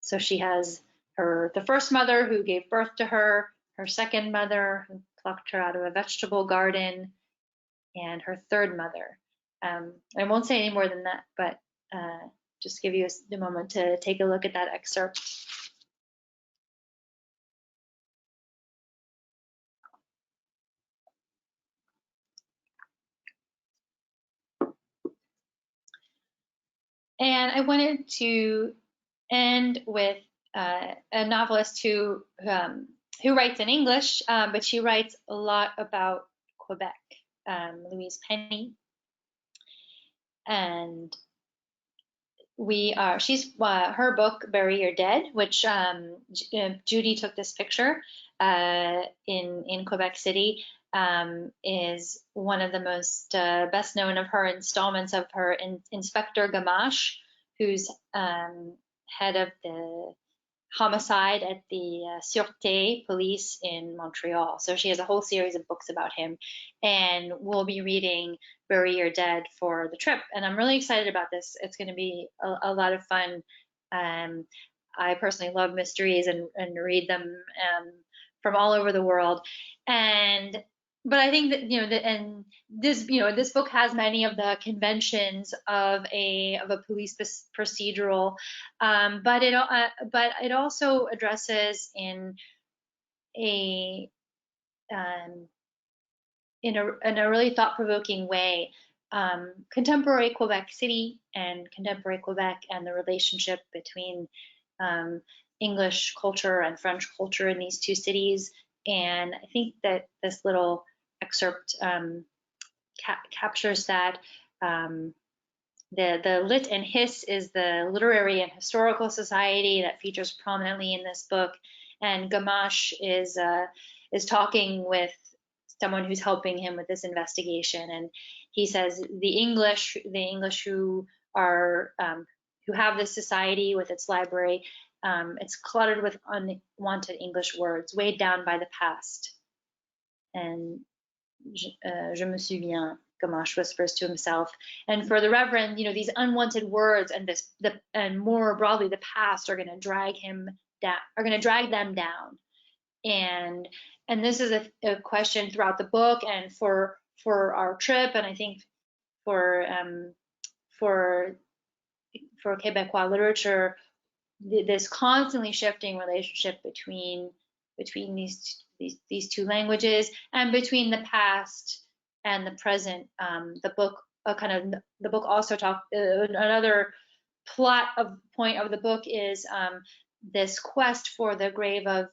Speaker 1: so she has the first mother who gave birth to her second mother who plucked her out of a vegetable garden, and her third mother. I won't say any more than that, but just give you a moment to take a look at that excerpt. And I wanted to end with a novelist who writes in English, but she writes a lot about Quebec, Louise Penny. And she's her book Bury Your Dead, which Judy took this picture in Quebec City, is one of the most best known of her installments of her Inspector Gamache, who's head of the homicide at the Sûreté police in Montreal. So she has a whole series of books about him, and we'll be reading Bury Your Dead for the trip. And I'm really excited about this. It's going to be a lot of fun. I personally love mysteries and read them from all over the world. But I think that this book has many of the conventions of a police procedural, but it also addresses in a really thought-provoking way contemporary Quebec City and contemporary Quebec and the relationship between English culture and French culture in these two cities. And I think that this little excerpt captures that. The Lit and Hiss is the literary and historical society that features prominently in this book, and Gamache is talking with someone who's helping him with this investigation, and he says the English who have this society with its library, it's cluttered with unwanted English words, weighed down by the past. And je me souviens, Gamache whispers to himself. And for the Reverend, these unwanted words and more broadly the past are going to drag them down. And this is a question throughout the book and for our trip, and I think for Quebecois literature, this constantly shifting relationship between these two languages and between the past and the present. The book also another point of the book is this quest for the grave of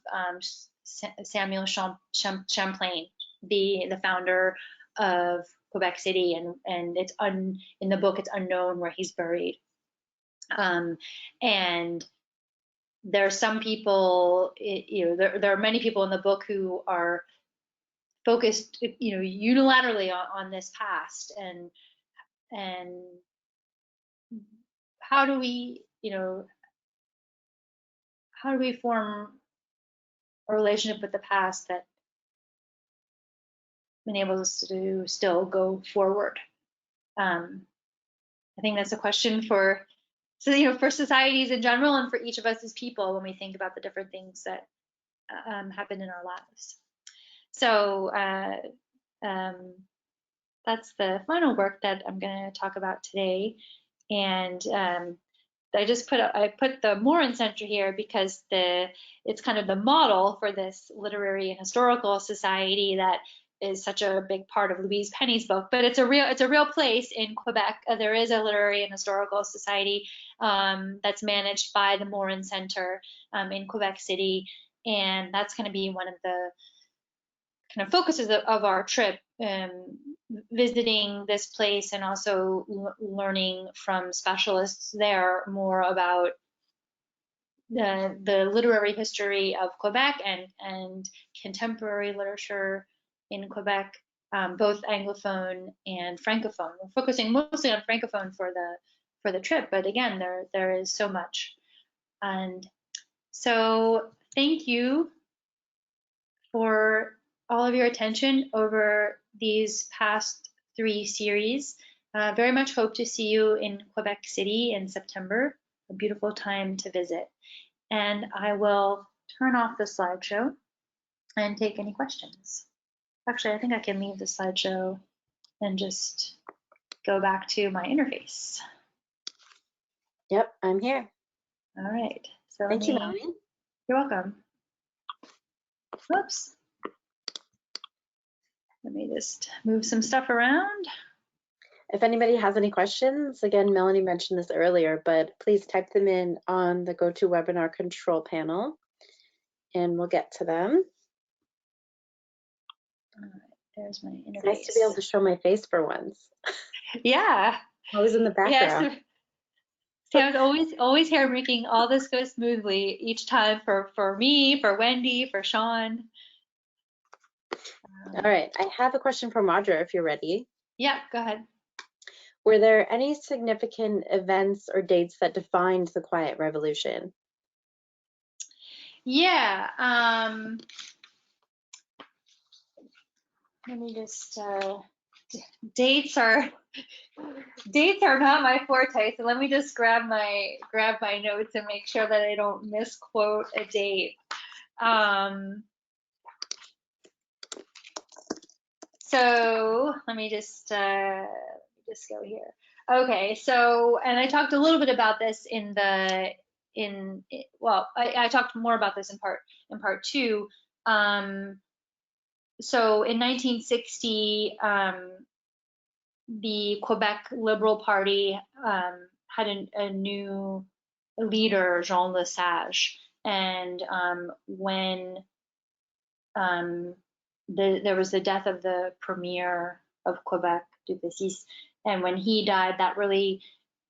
Speaker 1: Samuel Champlain, the founder of Quebec City, and it's in the book it's unknown where he's buried. And there are some people, there are many people in the book who are focused, unilaterally on this past, and how do we form a relationship with the past that enables us to still go forward? I think that's a question for societies in general and for each of us as people when we think about the different things that happen in our lives. So that's the final work that I'm going to talk about today. And I put the Morin Center here because it's kind of the model for this literary and historical society that is such a big part of Louise Penny's book, but it's a real place in Quebec. There is a literary and historical society that's managed by the Morin Center in Quebec City, and that's going to be one of the kind of focuses of our trip, visiting this place and also learning from specialists there more about the literary history of Quebec and contemporary literature in Quebec, both Anglophone and Francophone. We're focusing mostly on Francophone for the trip, but again, there is so much. And so thank you for all of your attention over these past 3 series. Very much hope to see you in Quebec City in September, a beautiful time to visit. And I will turn off the slideshow and take any questions. Actually, I think I can leave the slideshow and just go back to my interface.
Speaker 2: Yep, I'm here.
Speaker 1: All right. So
Speaker 2: Thank you, Melanie.
Speaker 1: You're welcome. Whoops. Let me just move some stuff around.
Speaker 2: If anybody has any questions, again, Melanie mentioned this earlier, but please type them in on the GoToWebinar control panel and we'll get to them.
Speaker 1: All right, there's my interface.
Speaker 2: It's nice to be able to show my face for once.
Speaker 1: Yeah.
Speaker 2: Always in the background.
Speaker 1: Yes. See, I was always here making all this go smoothly each time for me, for Wendy, for Sean.
Speaker 2: All right, I have a question from Roger if you're ready.
Speaker 1: Yeah, go ahead.
Speaker 2: Were there any significant events or dates that defined the Quiet Revolution?
Speaker 1: Yeah. Let me just dates are not my forte, so let me just grab my notes and make sure that I don't misquote a date. So let me just go here. Okay, so, and I talked a little bit about this I talked more about this in part 2. So in 1960, the Quebec Liberal Party had a new leader, Jean Lesage, and when there was the death of the premier of Quebec, Duplessis, and when he died, that really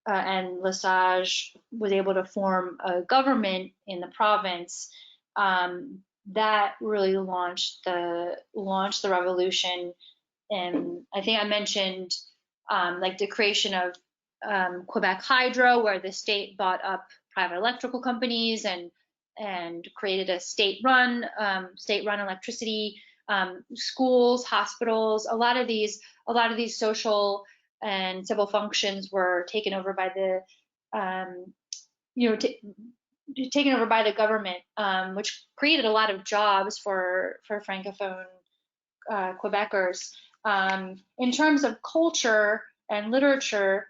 Speaker 1: and Lesage was able to form a government in the province. That really launched the revolution. And I think I mentioned like the creation of Quebec Hydro, where the state bought up private electrical companies and created a state-run electricity, schools, hospitals. A lot of these social and civil functions were taken over by the taken over by the government, which created a lot of jobs for francophone Quebecers. In terms of culture and literature,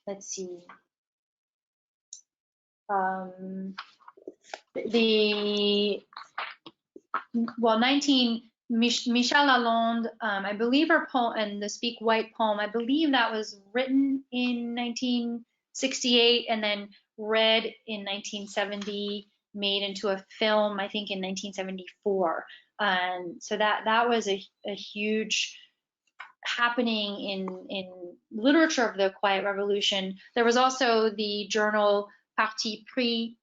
Speaker 1: let's see. Michel Lalonde, I believe her poem, and the Speak White poem, I believe that was written in 1968 and then read in 1970, made into a film, I think in 1974. And so that was a huge happening in literature of the Quiet Revolution. There was also the journal Parti Pris,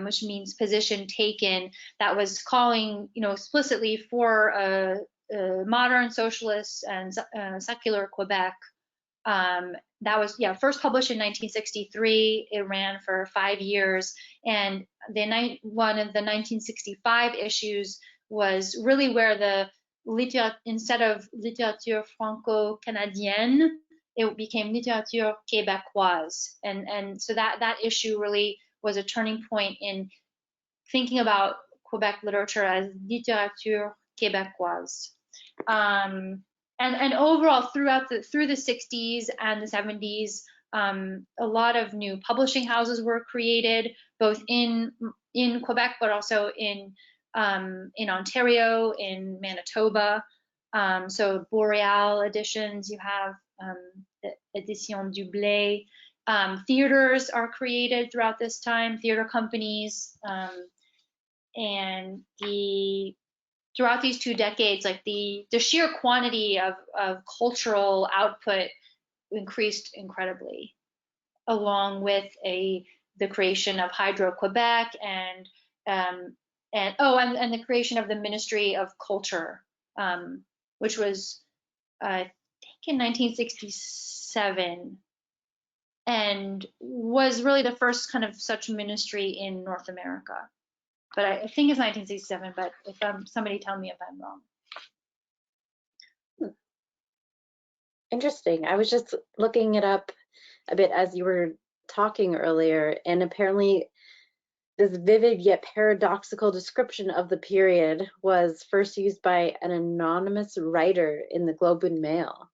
Speaker 1: which means position taken, that was calling, explicitly for a modern socialist and secular Quebec. That was first published in 1963. It ran for 5 years, and one of the 1965 issues was really where the instead of littérature franco-canadienne, it became littérature québécoise, and so that issue really was a turning point in thinking about Quebec literature as littérature québécoise. And overall, through the 60s and the 70s, a lot of new publishing houses were created, both in Quebec, but also in Ontario, in Manitoba. So Boreal editions, you have the Edition Tomblay. Theaters are created throughout this time, theater companies, and throughout these 2 decades, like the sheer quantity of cultural output increased incredibly, along with a the creation of Hydro-Quebec and the creation of the Ministry of Culture, which was I think in 1967, and was really the first kind of such ministry in North America. But I think it's 1967. But if somebody tell me if I'm wrong.
Speaker 2: Interesting. I was just looking it up a bit as you were talking earlier, and apparently this vivid yet paradoxical description of the period was first used by an anonymous writer in the Globe and Mail.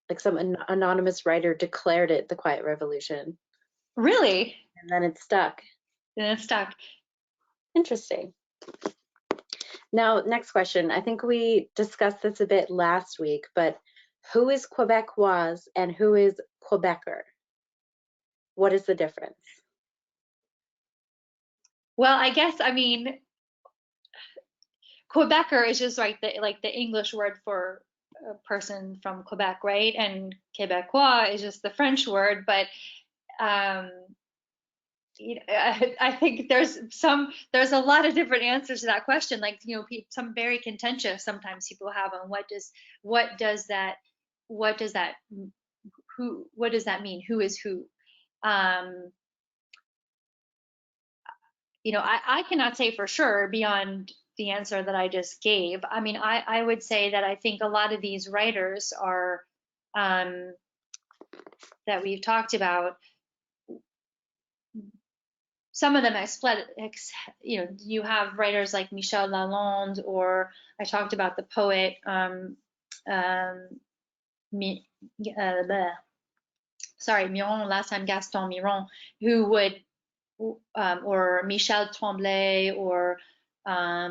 Speaker 2: Like some anonymous writer declared it the Quiet Revolution.
Speaker 1: Really?
Speaker 2: And then it stuck.
Speaker 1: Then it stuck.
Speaker 2: Interesting. Now, next question. I think we discussed this a bit last week, but who is Quebecois and who is Quebecer? What is the difference?
Speaker 1: Well, I guess, I mean, Quebecer is just like the English word for a person from Quebec, right? And Quebecois is just the French word, but um, I think there's a lot of different answers to that question. Like, some very contentious sometimes people have on what does that mean? Who is who? I cannot say for sure beyond the answer that I just gave. I mean, I would say that I think a lot of these writers are that we've talked about. Some of them I split, you have writers like Michel Lalande, or I talked about the poet, Miron, last time, Gaston Miron, who would, or Michel Tomblay, or, a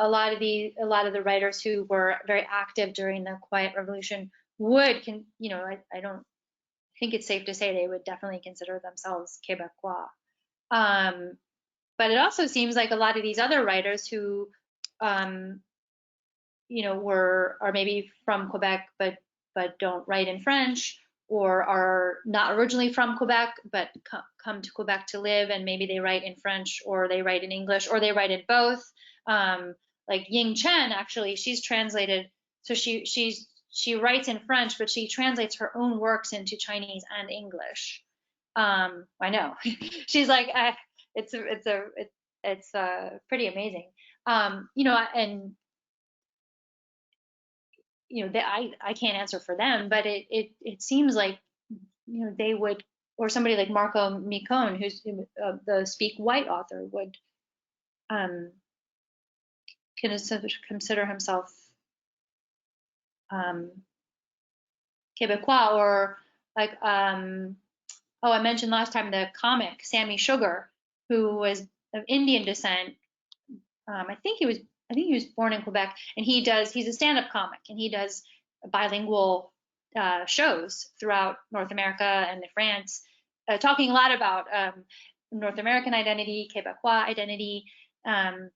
Speaker 1: lot of the writers who were very active during the Quiet Revolution I don't think it's safe to say they would definitely consider themselves Quebecois. But it also seems like a lot of these other writers who, are maybe from Quebec, but don't write in French, or are not originally from Quebec, but come to Quebec to live, and maybe they write in French, or they write in English, or they write in both. Like Ying Chen, actually, she's translated, so she writes in French, but she translates her own works into Chinese and English. I know. She's like, it's pretty amazing. And I can't answer for them, but it seems like they would, or somebody like Marco Micon, who's the Speak White author, would consider himself Quebecois, or like I mentioned last time the comic Sammy Sugar, who was of Indian descent. I think he was born in Quebec, and he's a stand-up comic, and he does bilingual shows throughout North America and France, talking a lot about North American identity, Quebecois identity, and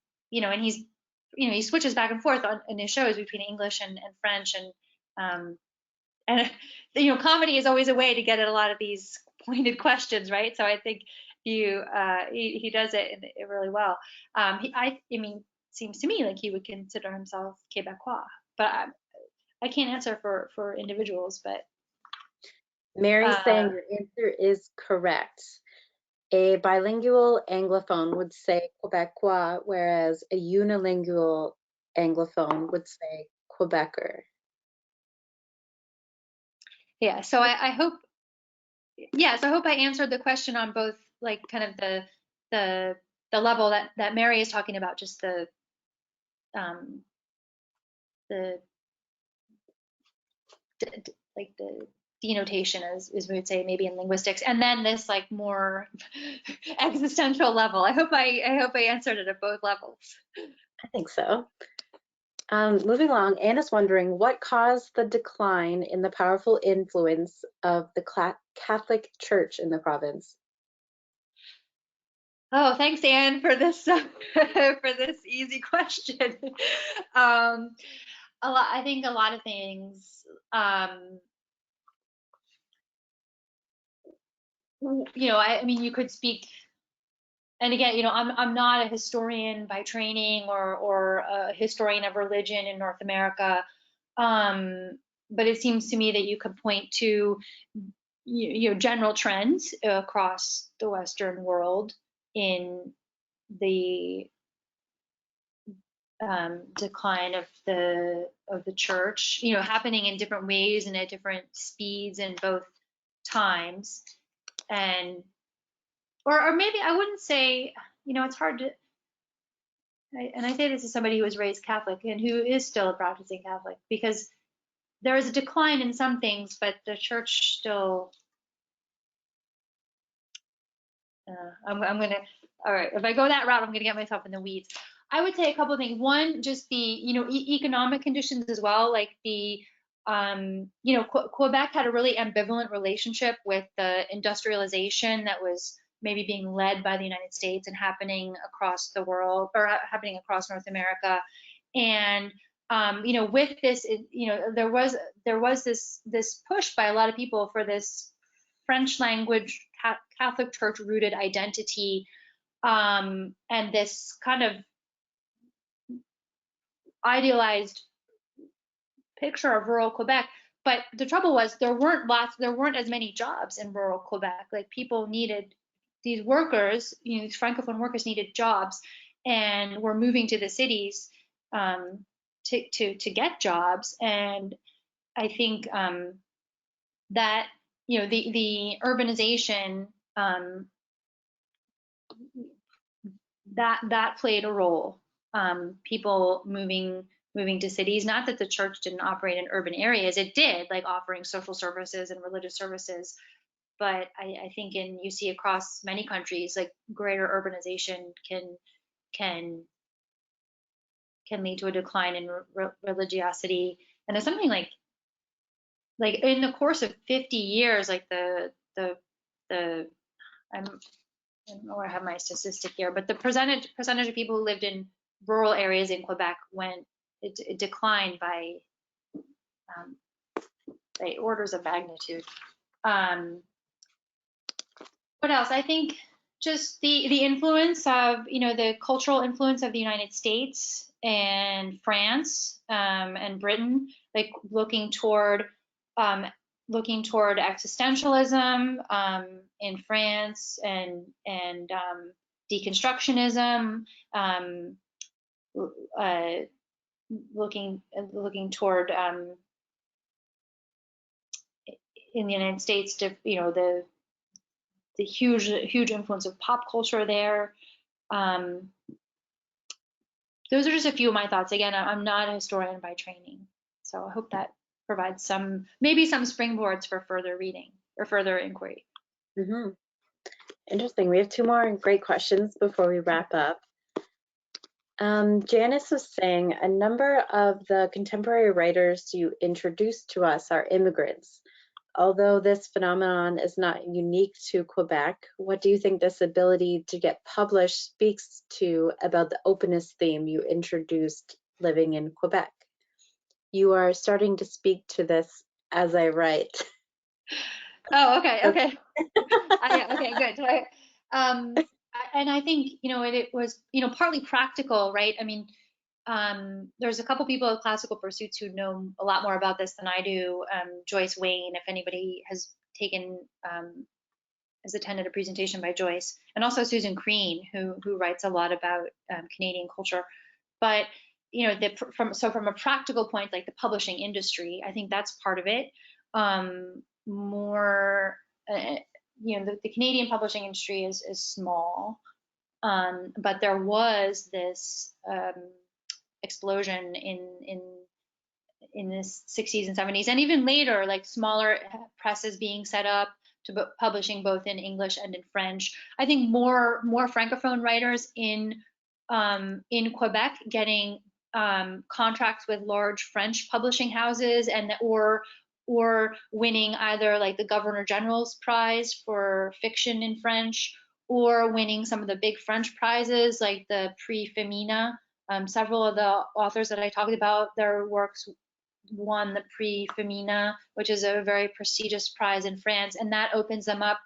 Speaker 1: he switches back and forth in his shows between English and French, and comedy is always a way to get at a lot of these pointed questions, right? So I think he does it really well. I mean, seems to me like he would consider himself Quebecois, but I can't answer for individuals. But
Speaker 2: Mary's saying your answer is correct. A bilingual Anglophone would say Quebecois, whereas a unilingual Anglophone would say Quebecer.
Speaker 1: Yeah, so I hope, I hope I answered the question on both, like kind of the level that Mary is talking about, just the like the denotation, as we would say maybe in linguistics, and then this like more existential level. I hope I answered it at both levels.
Speaker 2: I think so. Moving along, Anna's wondering what caused the decline in the powerful influence of the Catholic Church in the province.
Speaker 1: Oh, thanks, Anne, for this for this easy question. I think a lot of things. I mean, you could speak, and again, I'm not a historian by training or a historian of religion in North America. But it seems to me that you could point to general trends across the Western world in the decline of the church, happening in different ways and at different speeds in both times, and or maybe I wouldn't say, it's hard to, and I say this as somebody who was raised Catholic and who is still a practicing Catholic, because there is a decline in some things, but the church still. I'm gonna. All right, if I go that route, I'm gonna get myself in the weeds. I would say a couple of things. One, just the economic conditions as well. Like Quebec had a really ambivalent relationship with the industrialization that was maybe being led by the United States and happening across the world, or happening across North America. And with this, there was this push by a lot of people for this French language Catholic Church rooted identity, and this kind of idealized picture of rural Quebec. But the trouble was there weren't as many jobs in rural Quebec. Like, people needed these workers, these francophone workers needed jobs, and were moving to the cities to get jobs. And I think that the urbanization, that played a role. People moving to cities. Not that the church didn't operate in urban areas; it did, like offering social services and religious services. But I think you see across many countries, like, greater urbanization can lead to a decline in religiosity. And there's something like in the course of 50 years, like the I don't know where I have my statistic here, but the percentage of people who lived in rural areas in Quebec it declined um, by orders of magnitude. Um, what else? I think just the influence of, the cultural influence of the United States and France, and Britain, like um, looking toward existentialism in France, and deconstructionism, uh, looking toward, in the United States, the huge influence of pop culture there. Um, those are just a few of my thoughts. Again, I'm not a historian by training, so I hope that provides maybe some springboards for further reading or further inquiry.
Speaker 2: Mm-hmm. Interesting. We have two more great questions before we wrap up. Janice was saying a number of the contemporary writers you introduced to us are immigrants. Although this phenomenon is not unique to Quebec, what do you think this ability to get published speaks to about the openness theme you introduced living in Quebec? You are starting to speak to this as I write.
Speaker 1: Oh, okay. Okay, good. And I think, it was, partly practical, right? I mean, there's a couple people with classical pursuits who know a lot more about this than I do. Joyce Wayne, if anybody has attended a presentation by Joyce, and also Susan Crean, who writes a lot about Canadian culture. But from a practical point, like the publishing industry, I think that's part of it. More, the Canadian publishing industry is small, but there was this explosion in the 60s and 70s, and even later, like smaller presses being set up to publishing both in English and in French. I think more francophone writers in Quebec getting contracts with large French publishing houses, and or winning either like the Governor General's Prize for fiction in French, or winning some of the big French prizes like the Prix Femina. Several of the authors that I talked about, their works won the Prix Femina, which is a very prestigious prize in France, and that opens them up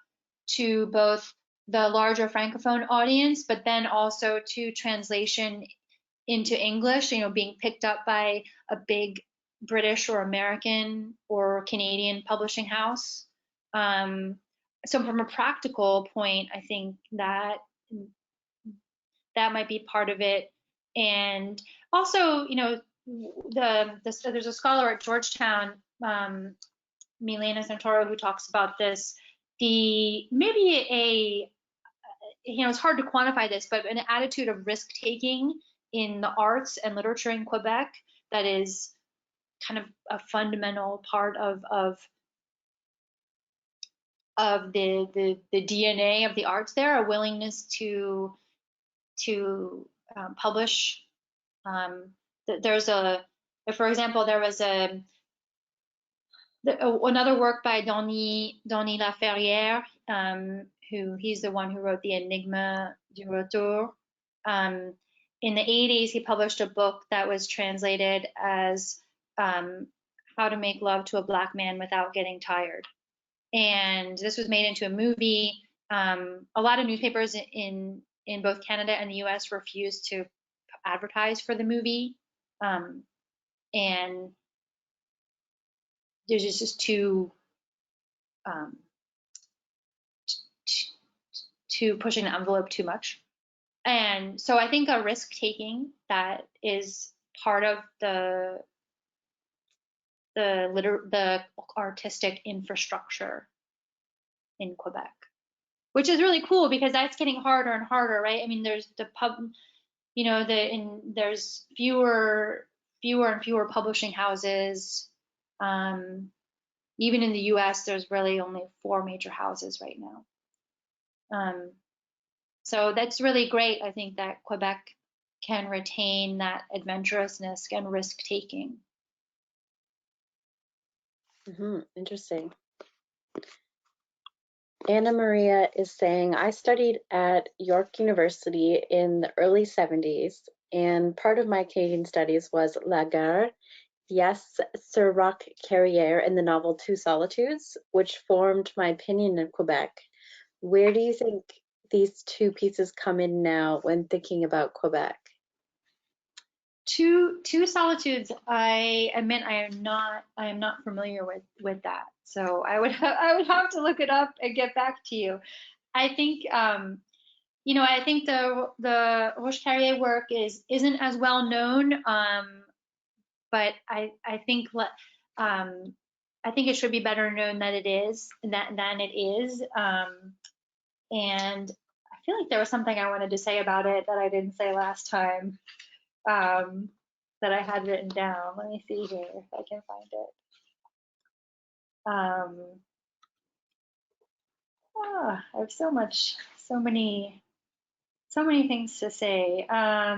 Speaker 1: to both the larger francophone audience, but then also to translation into English, being picked up by a big British or American or Canadian publishing house. So from a practical point, I think that might be part of it. And also, there's a scholar at Georgetown, Milena Santoro, who talks about this. It's hard to quantify this, but an attitude of risk taking in the arts and literature in Quebec that is kind of a fundamental part of the DNA of the arts there, a willingness to publish. For example, there was another work by Denis Laferrière, he's the one who wrote the Enigma du Retour. In the 80s, he published a book that was translated as How to Make Love to a Black Man Without Getting Tired. And this was made into a movie. A lot of newspapers in both Canada and the US refused to advertise for the movie. And there's just too pushing the envelope too much. And so I think a risk taking that is part of the artistic infrastructure in Quebec, which is really cool because that's getting harder and harder, right? I mean, there's there's fewer and fewer publishing houses. Even in the US, there's really only 4 major houses right now. So that's really great. I think that Quebec can retain that adventurousness and risk taking.
Speaker 2: Interesting. Anna Maria is saying, I studied at York University in the early 70s, and part of my Canadian studies was La Gare, yes, Sir Roch Carrière in the novel Two Solitudes, which formed my opinion of Quebec. Where do you think these two pieces come in now when thinking about Quebec?
Speaker 1: Two Solitudes, I admit I am not familiar with that. So I would have to look it up and get back to you. I think I think the Roche Carrier work isn't as well known, but I think it should be better known than it is. And I feel like there was something I wanted to say about it that I didn't say last time, that I had written down. Let me see here if I can find it. I have so many things to say. I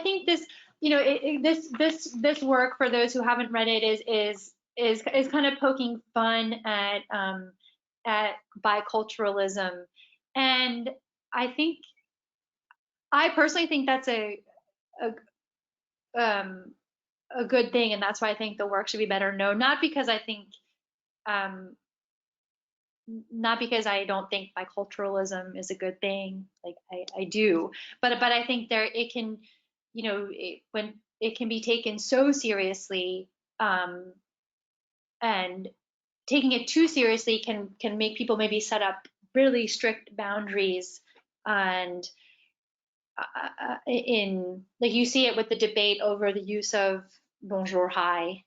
Speaker 1: think this, this work, for those who haven't read it, is kind of poking fun at biculturalism, and I personally think that's a good thing, and that's why I think the work should be better known. Not because I don't think biculturalism is a good thing. Like I do, but I think it can, when it can be taken so seriously, and taking it too seriously can make people maybe set up really strict boundaries. And like you see it with the debate over the use of bonjour, hi.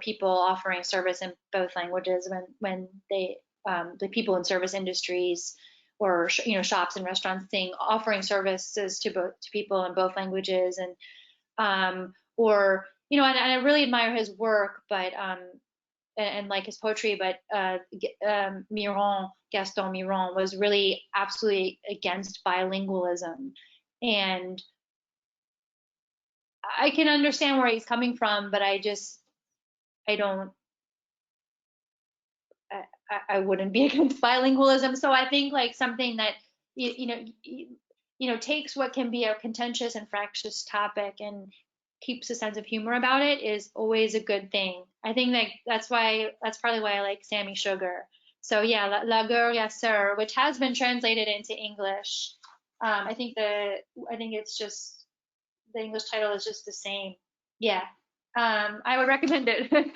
Speaker 1: People offering service in both languages when they the people in service industries, or shops and restaurants offering services to people in both languages, and and I really admire his work, but and like his poetry, but Gaston Miron was really absolutely against bilingualism, and I can understand where he's coming from, but I wouldn't be against bilingualism. So I think like something that takes what can be a contentious and fractious topic and keeps a sense of humor about it is always a good thing. I think that's partly why I like Sammy Sugar. So yeah, La Guerre, which has been translated into English. I think it's just the English title is just the same. Yeah. I would recommend it.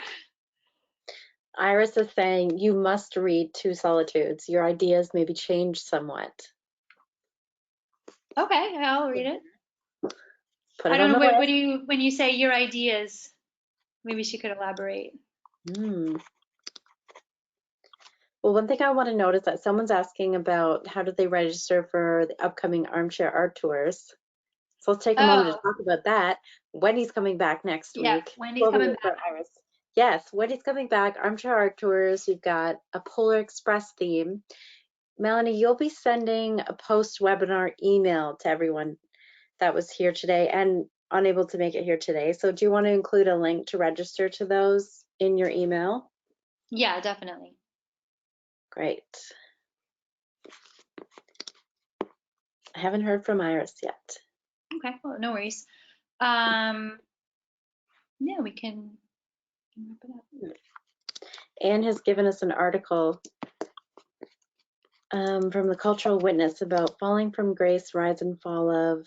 Speaker 2: Iris is saying you must read Two Solitudes. Your ideas maybe change somewhat.
Speaker 1: Okay, I'll read it.
Speaker 2: Put
Speaker 1: I
Speaker 2: it on
Speaker 1: don't
Speaker 2: the
Speaker 1: know, what
Speaker 2: list.
Speaker 1: do you, when you say your ideas, maybe she could elaborate.
Speaker 2: Hmm. Well, one thing I want to note is that someone's asking about how do they register for the upcoming armchair art tours. So let's take a moment to
Speaker 1: Oh,
Speaker 2: talk about that. Wendy's coming back next
Speaker 1: yeah,
Speaker 2: week.
Speaker 1: Wendy's
Speaker 2: Before we
Speaker 1: coming
Speaker 2: wait for
Speaker 1: back.
Speaker 2: Iris. Yes, Wendy's coming back. Armchair art tours. We've got a Polar Express theme. Melanie, you'll be sending a post-webinar email to everyone that was here today and unable to make it here today. So do you want to include a link to register to those in your email?
Speaker 1: Yeah, definitely.
Speaker 2: Great. I haven't heard from Iris yet.
Speaker 1: Okay, well, no worries. Um, yeah, we can wrap it up.
Speaker 2: Anne has given us an article from the Cultural Witness about falling from grace, rise and fall of,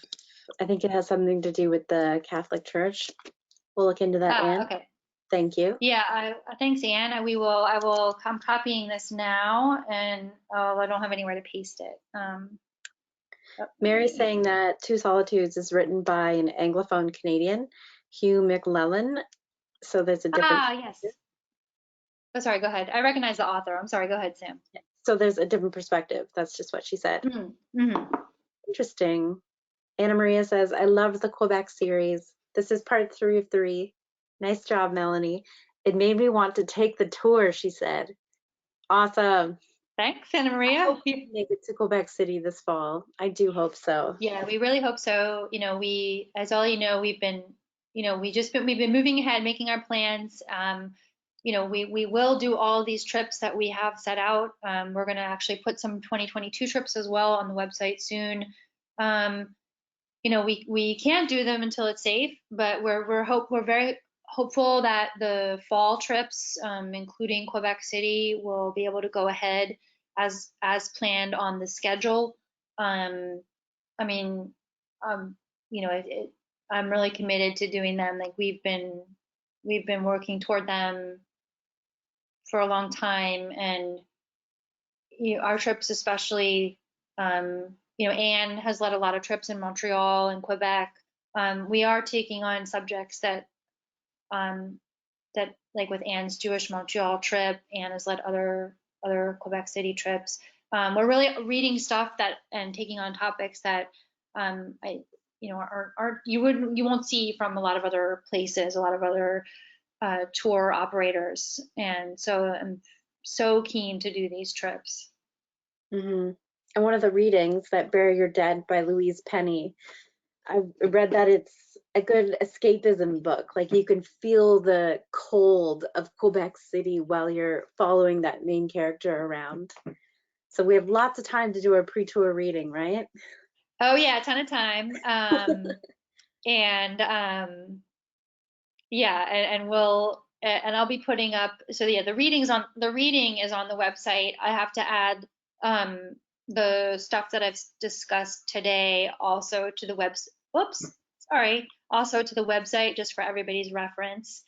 Speaker 2: I think it has something to do with the Catholic Church. We'll look into that, Anne.
Speaker 1: Okay.
Speaker 2: Thank you.
Speaker 1: Yeah, thanks, Anne. I'm copying this now, and I don't have anywhere to paste it.
Speaker 2: Mary's saying that Two Solitudes is written by an Anglophone Canadian, Hugh McLellan. So there's a different.
Speaker 1: Yes. Oh, sorry, go ahead. I recognize the author. I'm sorry, go ahead, Sam.
Speaker 2: So there's a different perspective. That's just what she said.
Speaker 1: Mm-hmm.
Speaker 2: Interesting. Anna Maria says, I loved the Quebec series. This is part 3 of 3. Nice job, Melanie. It made me want to take the tour, she said. Awesome.
Speaker 1: Thanks, Anna
Speaker 2: I
Speaker 1: Maria.
Speaker 2: hope we can make it to Quebec City this fall. I do hope so.
Speaker 1: Yeah, we really hope so. As all you know, we've been moving ahead, making our plans. We will do all these trips that we have set out. We're going to actually put some 2022 trips as well on the website soon. Um, we can't do them until it's safe, but we're very hopeful that the fall trips, including Quebec City, will be able to go ahead as planned on the schedule. Um, I mean, um, I'm really committed to doing them. Like we've been working toward them for a long time, and our trips, especially, Anne has led a lot of trips in Montreal and Quebec. We are taking on subjects um, that like with Anne's Jewish Montreal trip. Anne has led other Quebec City trips. We're really reading stuff that and taking on topics that I are you won't see from a lot of other places, a lot of other tour operators, and so I'm so keen to do these trips.
Speaker 2: Hmm. And one of the readings, that Bury Your Dead by Louise Penny, I read that it's a good escapism book. Like you can feel the cold of Quebec City while you're following that main character around. So we have lots of time to do our pre-tour reading, right?
Speaker 1: Oh yeah, a ton of time. And yeah, and I'll be putting up. So yeah, the reading is on the website. I have to add the stuff that I've discussed today also to the web. Whoops, sorry. Also to the website just for everybody's reference.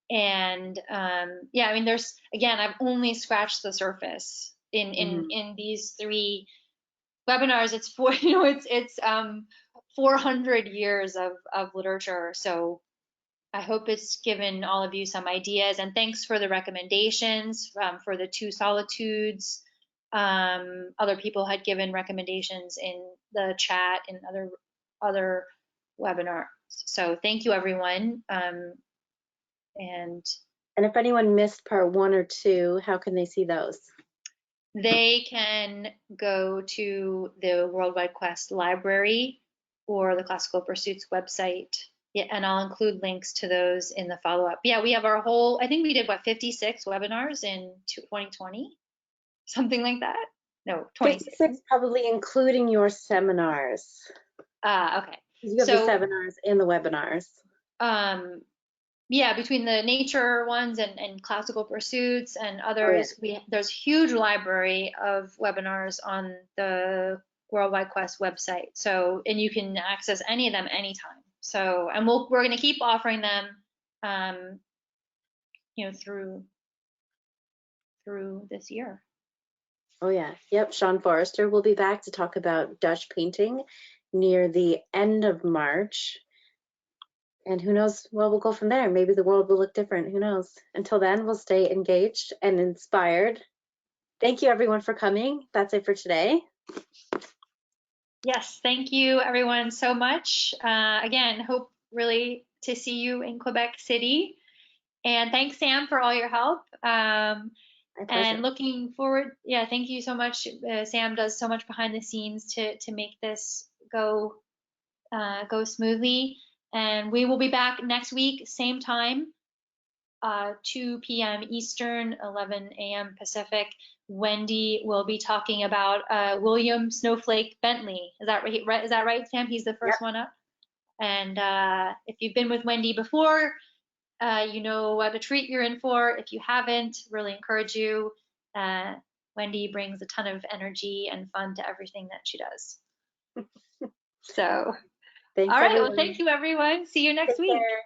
Speaker 1: And yeah, I mean, I've only scratched the surface
Speaker 2: Mm-hmm.
Speaker 1: in these 3 webinars. It's for it's 400 years of literature. So I hope it's given all of you some ideas, and thanks for the recommendations for the Two Solitudes. Other people had given recommendations in the chat and other webinars. So thank you, everyone. And
Speaker 2: And if anyone missed part 1 or 2, how can they see those?
Speaker 1: they can go to the Worldwide Quest library or the Classical Pursuits website. Yeah, and I'll include links to those in the follow-up. Yeah, we have our whole, I think we did 56 webinars in 2020, something like that. No, 26.
Speaker 2: 56, probably including your seminars.
Speaker 1: Okay.
Speaker 2: You have the
Speaker 1: So
Speaker 2: seminars and the webinars.
Speaker 1: um, yeah, between the nature ones and classical pursuits and
Speaker 2: Oh yeah.
Speaker 1: others, there's huge library of webinars on the Worldwide Quest website. So, and you can access any of them anytime. So, and we're going to keep offering them, um, through this year.
Speaker 2: Oh yeah. Yep. Sean Forrester will be back to talk about Dutch painting near the end of March. And who knows where we'll go from there. Maybe the world will look different. Who knows? Until then, we'll stay engaged and inspired. Thank you everyone for coming. That's it for today.
Speaker 1: Yes, thank you everyone so much. Again, hope really to see you in Quebec City. And thanks, Sam, for all your help.
Speaker 2: My pleasure.
Speaker 1: And looking forward, yeah, thank you so much. Sam does so much behind the scenes to make this go smoothly. And we will be back next week, same time, 2 p.m. Eastern, 11 a.m. Pacific. Wendy will be talking about William Snowflake Bentley. Is that right? Is that right, Sam? He's the
Speaker 2: Yep.
Speaker 1: first one up. And if you've been with Wendy before, you know what a treat you're in for. If you haven't, really encourage you. Wendy brings a ton of energy and fun to everything that she does. So,
Speaker 2: Thanks
Speaker 1: all right. Well,
Speaker 2: everyone.
Speaker 1: thank you, everyone. See you next
Speaker 2: Take
Speaker 1: week.
Speaker 2: care.